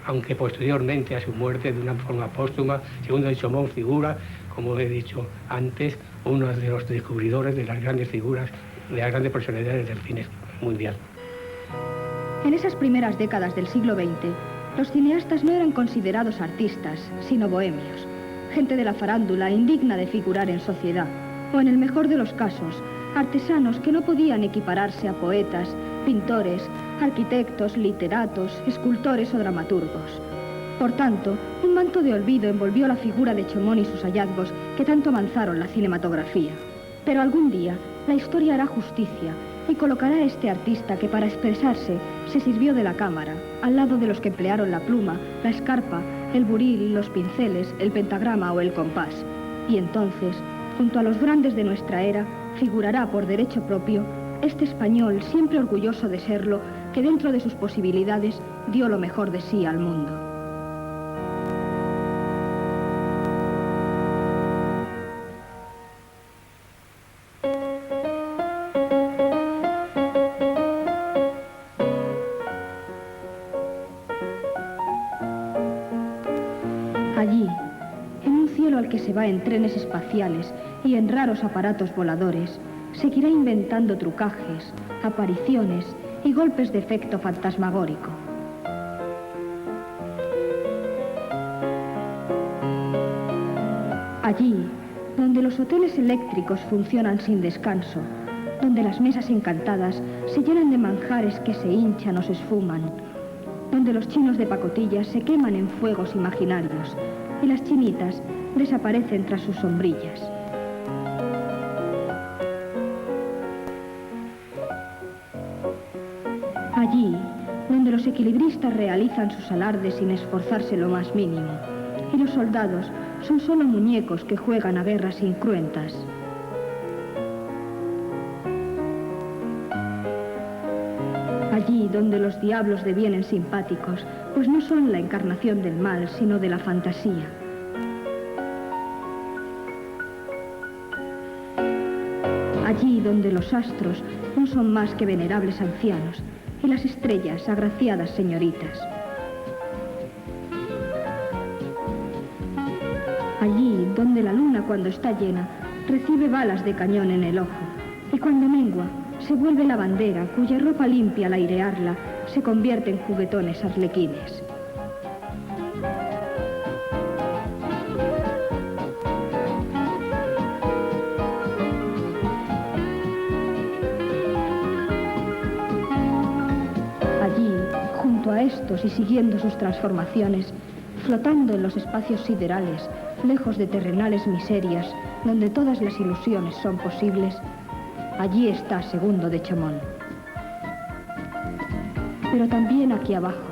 aunque posteriormente a su muerte, de una forma póstuma, Segundo de Chaumont figura, como he dicho antes, uno de los descubridores de las grandes figuras, de las grandes personalidades del cine mundial. En esas primeras décadas del siglo XX, los cineastas no eran considerados artistas, sino bohemios, gente de la farándula indigna de figurar en sociedad, o en el mejor de los casos, artesanos que no podían equipararse a poetas, pintores, arquitectos, literatos, escultores o dramaturgos. Por tanto, un manto de olvido envolvió la figura de Chaumont y sus hallazgos que tanto avanzaron la cinematografía. Pero algún día, la historia hará justicia y colocará a este artista que para expresarse se sirvió de la cámara, al lado de los que emplearon la pluma, la escarpa, el buril, los pinceles, el pentagrama o el compás. Y entonces, junto a los grandes de nuestra era, figurará por derecho propio este español, siempre orgulloso de serlo, que dentro de sus posibilidades dio lo mejor de sí al mundo. Allí, en un cielo al que se va en trenes espaciales y en raros aparatos voladores, seguirá inventando trucajes, apariciones y golpes de efecto fantasmagórico. Allí, donde los hoteles eléctricos funcionan sin descanso, donde las mesas encantadas se llenan de manjares que se hinchan o se esfuman, donde los chinos de pacotilla se queman en fuegos imaginarios y las chinitas desaparecen tras sus sombrillas. Allí, donde los equilibristas realizan sus alardes sin esforzarse lo más mínimo, y los soldados son solo muñecos que juegan a guerras incruentas. Allí donde los diablos devienen simpáticos, pues no son la encarnación del mal, sino de la fantasía. Allí donde los astros no son más que venerables ancianos y las estrellas agraciadas señoritas. Allí donde la luna cuando está llena recibe balas de cañón en el ojo y cuando mengua se vuelve la bandera cuya ropa limpia al airearla se convierte en juguetones arlequines. Allí, junto a estos y siguiendo sus transformaciones, flotando en los espacios siderales, lejos de terrenales miserias, donde todas las ilusiones son posibles, allí está Segundo de Chaumont. Pero también aquí abajo,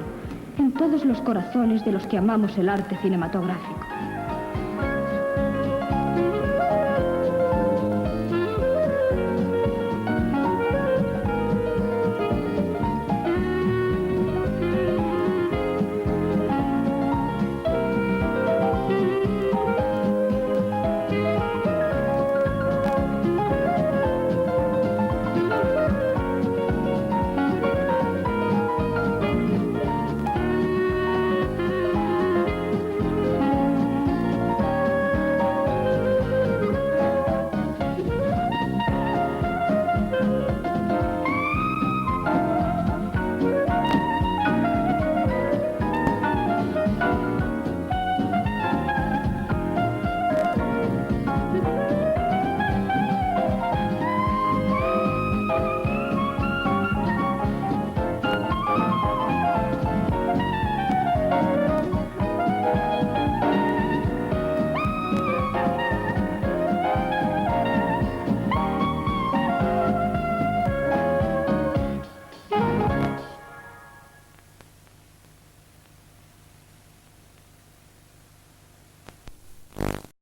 en todos los corazones de los que amamos el arte cinematográfico.